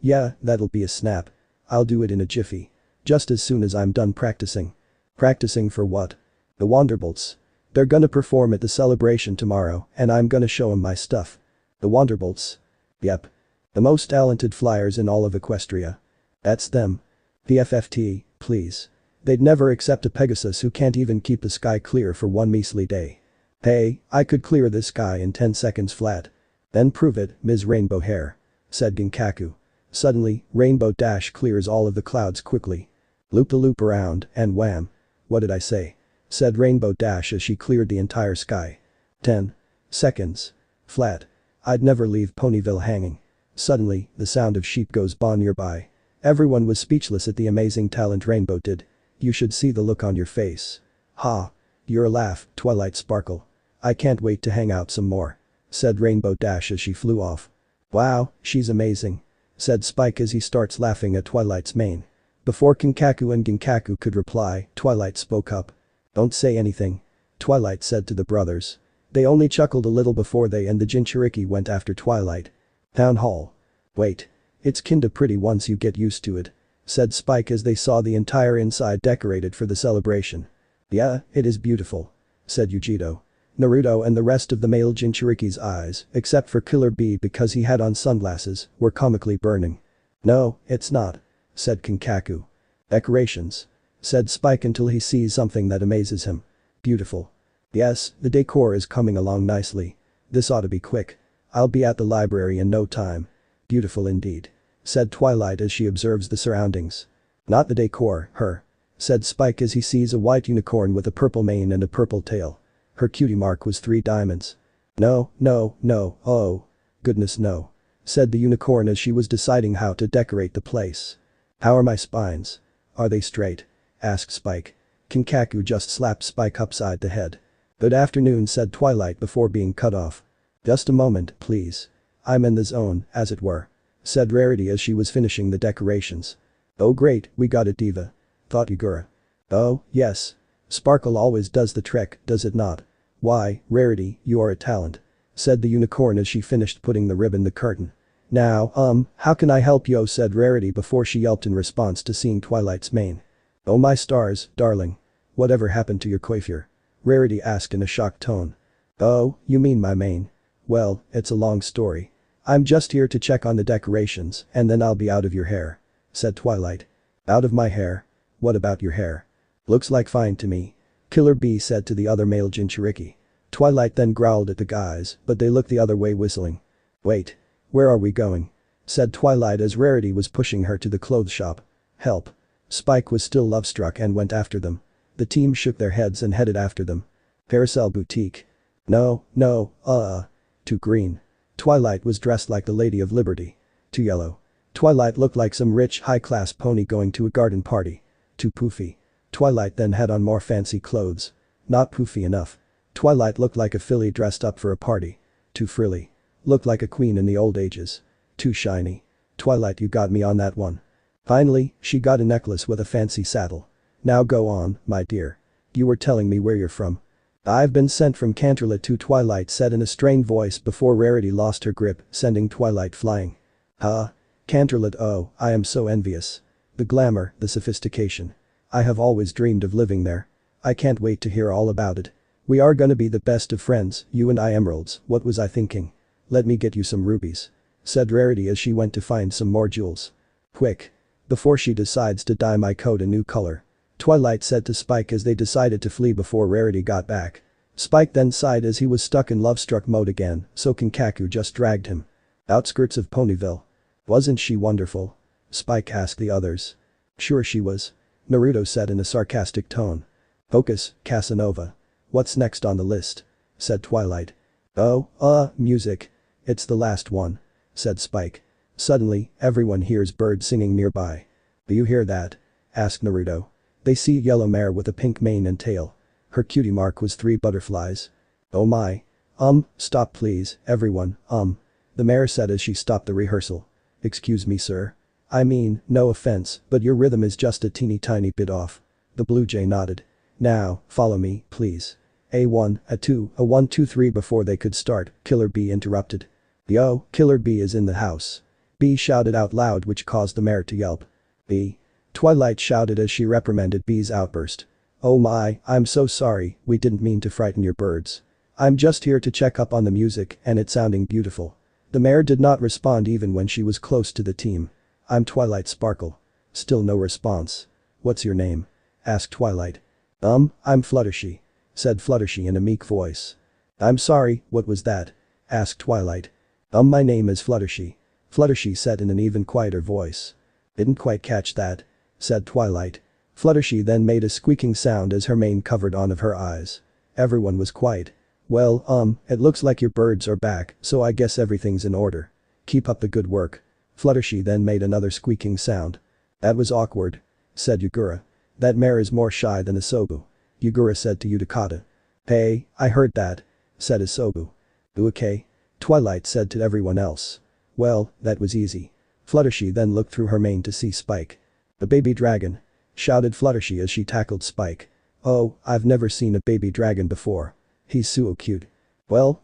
that'll be a snap. I'll do it in a jiffy. Just as soon as I'm done practicing. Practicing for what? The Wonderbolts. They're gonna perform at the celebration tomorrow, and I'm gonna show 'em my stuff. The Wonderbolts. Yep. The most talented flyers in all of Equestria. That's them. The FFT, please. They'd never accept a Pegasus who can't even keep the sky clear for one measly day. Hey, I could clear this sky in 10 seconds flat. Then prove it, Ms. Rainbow Hair. Said Ginkaku. Suddenly, Rainbow Dash clears all of the clouds quickly. Loop-the-loop around, and wham. What did I say? Said Rainbow Dash as she cleared the entire sky. 10 seconds. Flat. I'd never leave Ponyville hanging. Suddenly, the sound of sheep goes by nearby. Everyone was speechless at the amazing talent Rainbow did. You should see the look on your face. Ha. You're a laugh, Twilight Sparkle. I can't wait to hang out some more. Said Rainbow Dash as she flew off. Wow, she's amazing. Said Spike as he starts laughing at Twilight's mane. Before Kinkaku and Ginkaku could reply, Twilight spoke up. Don't say anything. Twilight said to the brothers. They only chuckled a little before they and the Jinchuriki went after Twilight. Town Hall. Wait. It's kinda pretty once you get used to it. Said Spike as they saw the entire inside decorated for the celebration. Yeah, it is beautiful. Said Yujito. Naruto and the rest of the male Jinchuriki's eyes, except for Killer Bee because he had on sunglasses, were comically burning. No, it's not. Said Kinkaku. Decorations. Said Spike until he sees something that amazes him. Beautiful. Yes, the decor is coming along nicely. This ought to be quick. I'll be at the library in no time. Beautiful indeed. Said Twilight as she observes the surroundings. Not the decor, her. Said Spike as he sees a white unicorn with a purple mane and a purple tail. Her cutie mark was 3 diamonds. No, oh. Goodness no. Said the unicorn as she was deciding how to decorate the place. How are my spines? Are they straight? Asked Spike. Kinkaku just slapped Spike upside the head. Good afternoon, said Twilight before being cut off. Just a moment, please. I'm in the zone, as it were. Said Rarity as she was finishing the decorations. Oh great, we got it diva. Thought Yagura. Oh, yes. Sparkle always does the trick, does it not? Why, Rarity, you are a talent. Said the unicorn as she finished putting the ribbon the curtain. Now, how can I help yo, said Rarity before she yelped in response to seeing Twilight's mane. Oh my stars, darling. Whatever happened to your coiffure? Rarity asked in a shocked tone. Oh, you mean my mane? Well, it's a long story. I'm just here to check on the decorations and then I'll be out of your hair. Said Twilight. Out of my hair? What about your hair? Looks like fine to me. Killer Bee said to the other male Jinchuriki. Twilight then growled at the guys, but they looked the other way whistling. Wait. Where are we going? Said Twilight as Rarity was pushing her to the clothes shop. Help. Spike was still love-struck and went after them. The team shook their heads and headed after them. Parasol Boutique. No. Too green. Twilight was dressed like the Lady of Liberty. Too yellow. Twilight looked like some rich high-class pony going to a garden party. Too poofy. Twilight then had on more fancy clothes. Not poofy enough. Twilight looked like a filly dressed up for a party. Too frilly. Looked like a queen in the old ages. Too shiny. Twilight, you got me on that one. Finally, she got a necklace with a fancy saddle. Now go on, my dear. You were telling me where you're from. I've been sent from Canterlot to Twilight said in a strained voice before Rarity lost her grip, sending Twilight flying. Huh? Canterlot, oh, I am so envious. The glamour, the sophistication. I have always dreamed of living there. I can't wait to hear all about it. We are gonna be the best of friends, you and I emeralds, what was I thinking? Let me get you some rubies. Said Rarity as she went to find some more jewels. Quick. Before she decides to dye my coat a new color. Twilight said to Spike as they decided to flee before Rarity got back. Spike then sighed as he was stuck in love-struck mode again, so Kokuou just dragged him. Outskirts of Ponyville. Wasn't she wonderful? Spike asked the others. Sure she was. Naruto said in a sarcastic tone. Focus, Casanova. What's next on the list? Said Twilight. Oh, music. It's the last one. Said Spike. Suddenly, everyone hears birds singing nearby. Do you hear that? Asked Naruto. They see a yellow mare with a pink mane and tail. Her cutie mark was 3 butterflies. Oh my. Stop please, everyone, The mare said as she stopped the rehearsal. Excuse me sir. I mean, no offense, but your rhythm is just a teeny tiny bit off. The blue jay nodded. Now, follow me, please. A1, A2, A1 2 3 before they could start, Killer Bee interrupted. Yo, Killer Bee is in the house. Bee shouted out loud which caused the mare to yelp. Bee. Twilight shouted as she reprimanded Bee's outburst. Oh my, I'm so sorry, we didn't mean to frighten your birds. I'm just here to check up on the music and it's sounding beautiful. The mare did not respond even when she was close to the team. I'm Twilight Sparkle. Still no response. What's your name? Asked Twilight. I'm Fluttershy. Said Fluttershy in a meek voice. I'm sorry, what was that? Asked Twilight. My name is Fluttershy. Fluttershy said in an even quieter voice. Didn't quite catch that. Said Twilight. Fluttershy then made a squeaking sound as her mane covered one of her eyes. Everyone was quiet. Well, it looks like your birds are back, so I guess everything's in order. Keep up the good work. Fluttershy then made another squeaking sound. That was awkward. Said Yagura. That mare is more shy than Asobu. Yagura said to Utakata. Hey, I heard that. Said Asobu. Okay. Twilight said to everyone else. Well, that was easy. Fluttershy then looked through her mane to see Spike. The baby dragon. Shouted Fluttershy as she tackled Spike. Oh, I've never seen a baby dragon before. He's so cute. Well,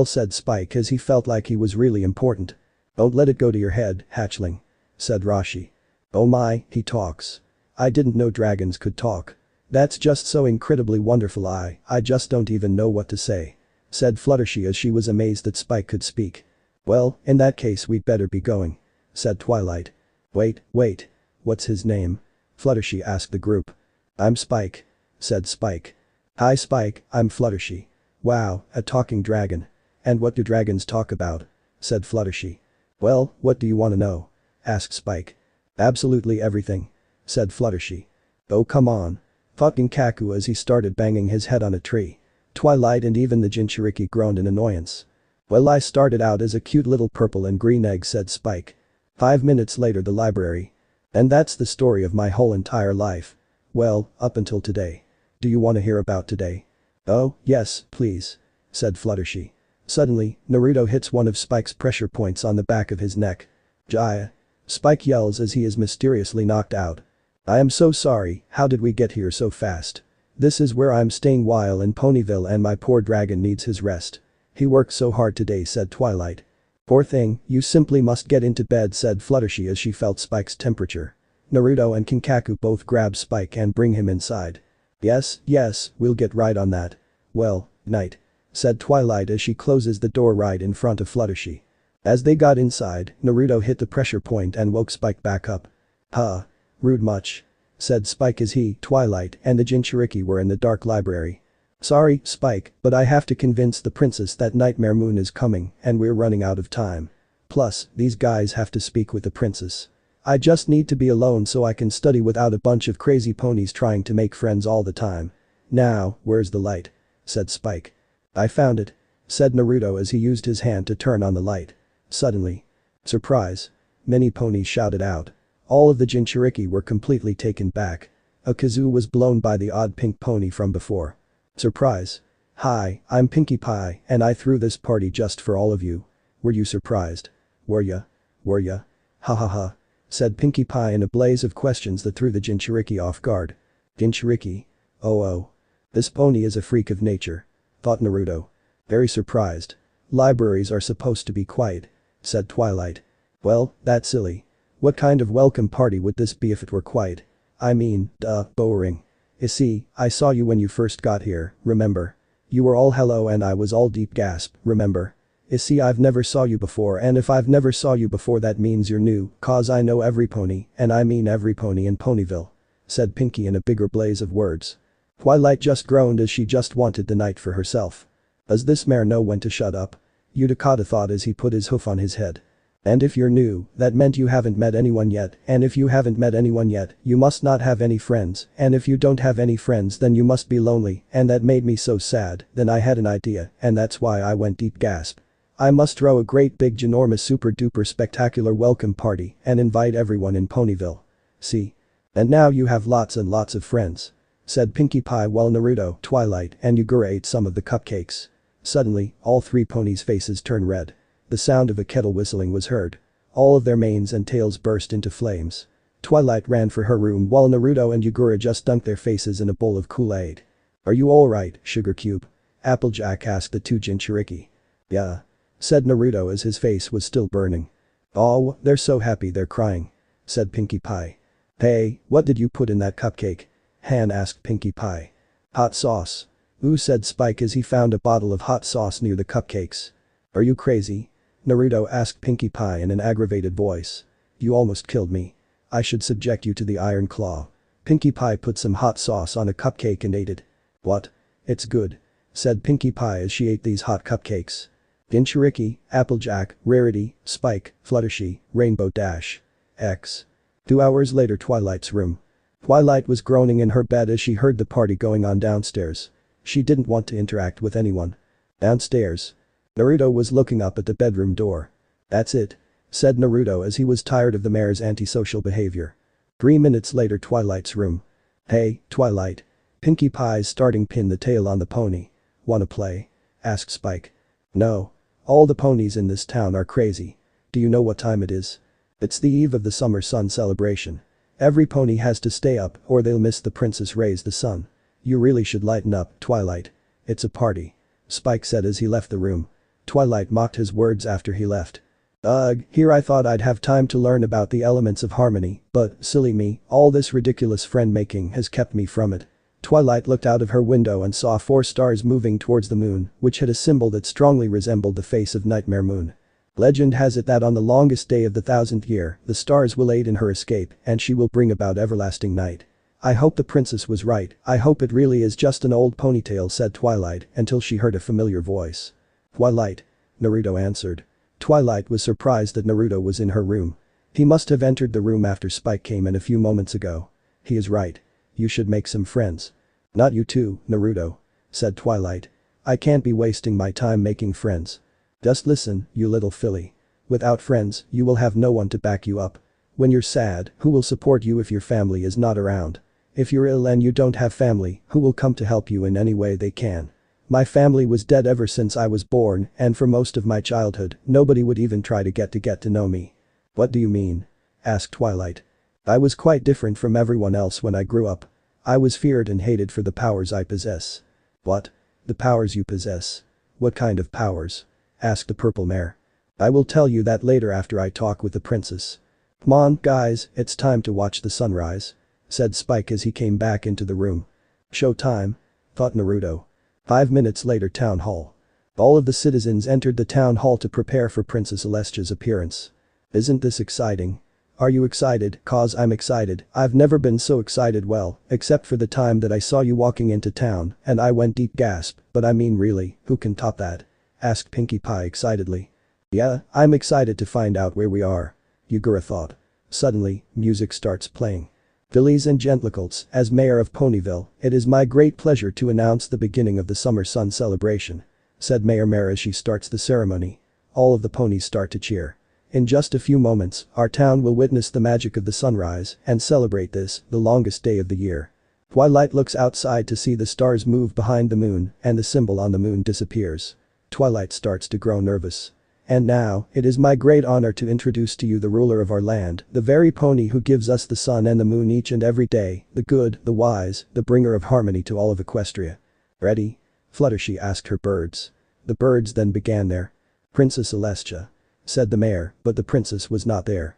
said Spike as he felt like he was really important. Don't let it go to your head, hatchling. Said Rashi. Oh my, he talks. I didn't know dragons could talk. That's just so incredibly wonderful I just don't even know what to say. Said Fluttershy as she was amazed that Spike could speak. Well, in that case we'd better be going. Said Twilight. Wait. What's his name? Fluttershy asked the group. I'm Spike. Said Spike. Hi Spike, I'm Fluttershy. Wow, a talking dragon. And what do dragons talk about? Said Fluttershy. Well, what do you want to know? Asked Spike. Absolutely everything. Said Fluttershy. Oh come on. Fucking Kokuou as he started banging his head on a tree. Twilight and even the Jinchuriki groaned in annoyance. Well I started out as a cute little purple and green egg said Spike. 5 minutes later the library. And that's the story of my whole entire life. Well, up until today. Do you want to hear about today? Oh, yes, please. Said Fluttershy. Suddenly, Naruto hits one of Spike's pressure points on the back of his neck. Jaya. Spike yells as he is mysteriously knocked out. I am so sorry, how did we get here so fast? This is where I'm staying while in Ponyville and my poor dragon needs his rest. He worked so hard today, said Twilight. Poor thing, you simply must get into bed, said Fluttershy as she felt Spike's temperature. Naruto and Kinkaku both grab Spike and bring him inside. Yes, we'll get right on that. Well, night, said Twilight as she closes the door right in front of Fluttershy. As they got inside, Naruto hit the pressure point and woke Spike back up. Huh. Rude much, said Spike as he, Twilight, and the Jinchuriki were in the dark library. Sorry, Spike, but I have to convince the princess that Nightmare Moon is coming and we're running out of time. Plus, these guys have to speak with the princess. I just need to be alone so I can study without a bunch of crazy ponies trying to make friends all the time. Now, where's the light? Said Spike. I found it, said Naruto as he used his hand to turn on the light. Suddenly. Surprise. Many ponies shouted out. All of the Jinchuriki were completely taken back. A kazoo was blown by the odd pink pony from before. Surprise. Hi, I'm Pinkie Pie and I threw this party just for all of you. Were you surprised? Were ya? Ha ha ha, said Pinkie Pie in a blaze of questions that threw the Jinchuriki off guard. Jinchuriki? Oh. This pony is a freak of nature, thought Naruto. Very surprised. Libraries are supposed to be quiet, said Twilight. Well, that's silly. What kind of welcome party would this be if it were quiet? I mean, boring. You see, I saw you when you first got here, remember? You were all hello and I was all deep gasp, remember? You see, I've never saw you before and if I've never saw you before that means you're new, cause I know every pony, and I mean every pony in Ponyville, said Pinkie in a bigger blaze of words. Twilight just groaned as she just wanted the night for herself. Does this mare know when to shut up? Utakata thought as he put his hoof on his head. And if you're new, that meant you haven't met anyone yet, and if you haven't met anyone yet, you must not have any friends, and if you don't have any friends then you must be lonely, and that made me so sad, then I had an idea, and that's why I went deep gasp. I must throw a great big ginormous super duper spectacular welcome party and invite everyone in Ponyville. See? And now you have lots and lots of friends, said Pinkie Pie while Naruto, Twilight, and Yugura ate some of the cupcakes. Suddenly, all three ponies' faces turned red. The sound of a kettle whistling was heard. All of their manes and tails burst into flames. Twilight ran for her room while Naruto and Yugura just dunked their faces in a bowl of Kool-Aid. Are you alright, Sugar Cube? Applejack asked the two Jinchuriki. Yeah, said Naruto as his face was still burning. Oh, they're so happy they're crying, said Pinkie Pie. Hey, what did you put in that cupcake? Han asked Pinkie Pie. Hot sauce. Ooh, said Spike as he found a bottle of hot sauce near the cupcakes. Are you crazy? Naruto asked Pinkie Pie in an aggravated voice. You almost killed me. I should subject you to the Iron Claw. Pinkie Pie put some hot sauce on a cupcake and ate it. What? It's good, said Pinkie Pie as she ate these hot cupcakes. Jinchuriki, Applejack, Rarity, Spike, Fluttershy, Rainbow Dash. X. 2 hours later, Twilight's room. Twilight was groaning in her bed as she heard the party going on downstairs. She didn't want to interact with anyone. Downstairs. Naruto was looking up at the bedroom door. That's it, said Naruto as he was tired of the mare's antisocial behavior. 3 minutes later, Twilight's room. Hey, Twilight. Pinkie Pie's starting pinned the tail on the pony. Wanna play? Asked Spike. No. All the ponies in this town are crazy. Do you know what time it is? It's the eve of the summer sun celebration. Every pony has to stay up or they'll miss the princess rays the sun. You really should lighten up, Twilight. It's a party, Spike said as he left the room. Twilight mocked his words after he left. Ugh, here I thought I'd have time to learn about the elements of harmony, but, silly me, all this ridiculous friend-making has kept me from it. Twilight looked out of her window and saw 4 stars moving towards the moon, which had a symbol that strongly resembled the face of Nightmare Moon. Legend has it that on the longest day of the 1000th year, the stars will aid in her escape and she will bring about everlasting night. I hope the princess was right, I hope it really is just an old ponytail, said Twilight until she heard a familiar voice. Twilight, Naruto answered. Twilight was surprised that Naruto was in her room. He must have entered the room after Spike came in a few moments ago. He is right. You should make some friends. Not you too, Naruto, said Twilight. I can't be wasting my time making friends. Just listen, you little filly. Without friends, you will have no one to back you up. When you're sad, who will support you if your family is not around? If you're ill and you don't have family, who will come to help you in any way they can? My family was dead ever since I was born and for most of my childhood, nobody would even try to get to know me. What do you mean? asked Twilight. I was quite different from everyone else when I grew up. I was feared and hated for the powers I possess. What? The powers you possess? What kind of powers? Asked the purple mare. I will tell you that later after I talk with the princess. Come on, guys, it's time to watch the sunrise, said Spike as he came back into the room. Show time, thought Naruto. 5 minutes later, town hall. All of the citizens entered the town hall to prepare for Princess Celestia's appearance. Isn't this exciting? Are you excited? Cause I'm excited. I've never been so excited, well, except for the time that I saw you walking into town and I went deep gasp, but I mean really, who can top that? Asked Pinkie Pie excitedly. Yeah, I'm excited to find out where we are. Yugura thought. Suddenly, music starts playing. Ladies and gentlemen, as mayor of Ponyville, it is my great pleasure to announce the beginning of the summer sun celebration, said Mayor Mare as she starts the ceremony. All of the ponies start to cheer. In just a few moments, our town will witness the magic of the sunrise and celebrate this, the longest day of the year. Twilight looks outside to see the stars move behind the moon and the symbol on the moon disappears. Twilight starts to grow nervous. And now, it is my great honor to introduce to you the ruler of our land, the very pony who gives us the sun and the moon each and every day, the good, the wise, the bringer of harmony to all of Equestria. Ready? Fluttershy asked her birds. The birds then began their. Princess Celestia, said the mayor, but the princess was not there.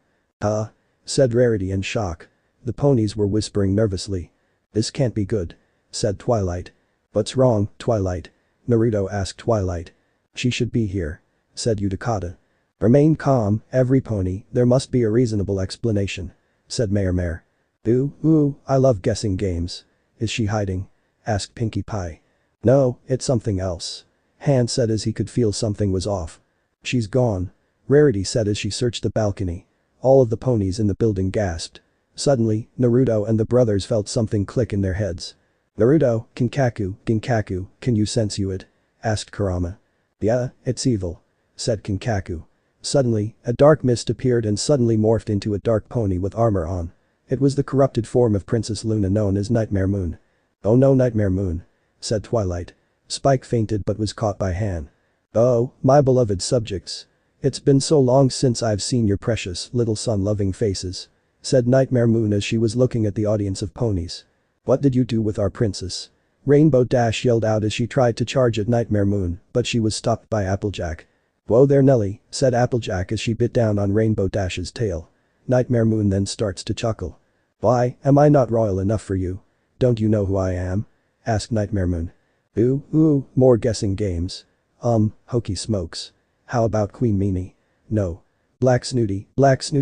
Said Rarity in shock. The ponies were whispering nervously. This can't be good, said Twilight. What's wrong, Twilight? Naruto asked Twilight. She should be here, said Utakata. Remain calm, every pony, there must be a reasonable explanation, said Mayor Mare. Ooh, I love guessing games. Is she hiding? Asked Pinkie Pie. No, it's something else. Han said as he could feel something was off. She's gone, Rarity said as she searched the balcony. All of the ponies in the building gasped. Suddenly, Naruto and the brothers felt something click in their heads. Naruto, Ginkaku, can you sense it? Asked Kurama. Yeah, it's evil, said Kinkaku. Suddenly, a dark mist appeared and suddenly morphed into a dark pony with armor on. It was the corrupted form of Princess Luna known as Nightmare Moon. Oh no, Nightmare Moon, said Twilight. Spike fainted but was caught by Han. Oh, my beloved subjects. It's been so long since I've seen your precious little sun-loving faces, said Nightmare Moon as she was looking at the audience of ponies. What did you do with our princess? Rainbow Dash yelled out as she tried to charge at Nightmare Moon, but she was stopped by Applejack. Whoa there Nelly, said Applejack as she bit down on Rainbow Dash's tail. Nightmare Moon then starts to chuckle. Why, am I not royal enough for you? Don't you know who I am? Asked Nightmare Moon. Ooh, more guessing games. Hokey smokes. How about Queen Mimi? No. Black Snooty,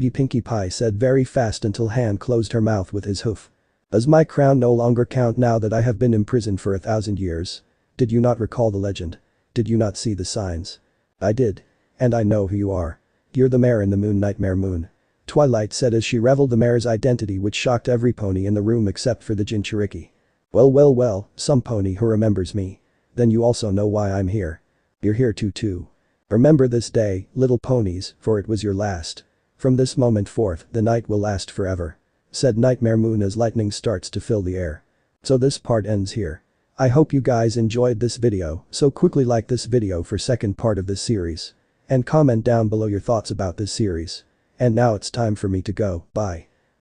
Pinkie Pie said very fast until Han closed her mouth with his hoof. Does my crown no longer count now that I have been imprisoned for 1,000 years? Did you not recall the legend? Did you not see the signs? I did. And I know who you are. You're the mayor in the moon, Nightmare Moon. Twilight said as she revealed the mayor's identity, which shocked every pony in the room except for the Jinchuriki. Well, some pony who remembers me. Then you also know why I'm here. You're here too. Remember this day, little ponies, for it was your last. From this moment forth, the night will last forever, said Nightmare Moon as lightning starts to fill the air. So this part ends here. I hope you guys enjoyed this video, so quickly like this video for second part of this series. And comment down below your thoughts about this series. And now it's time for me to go, bye.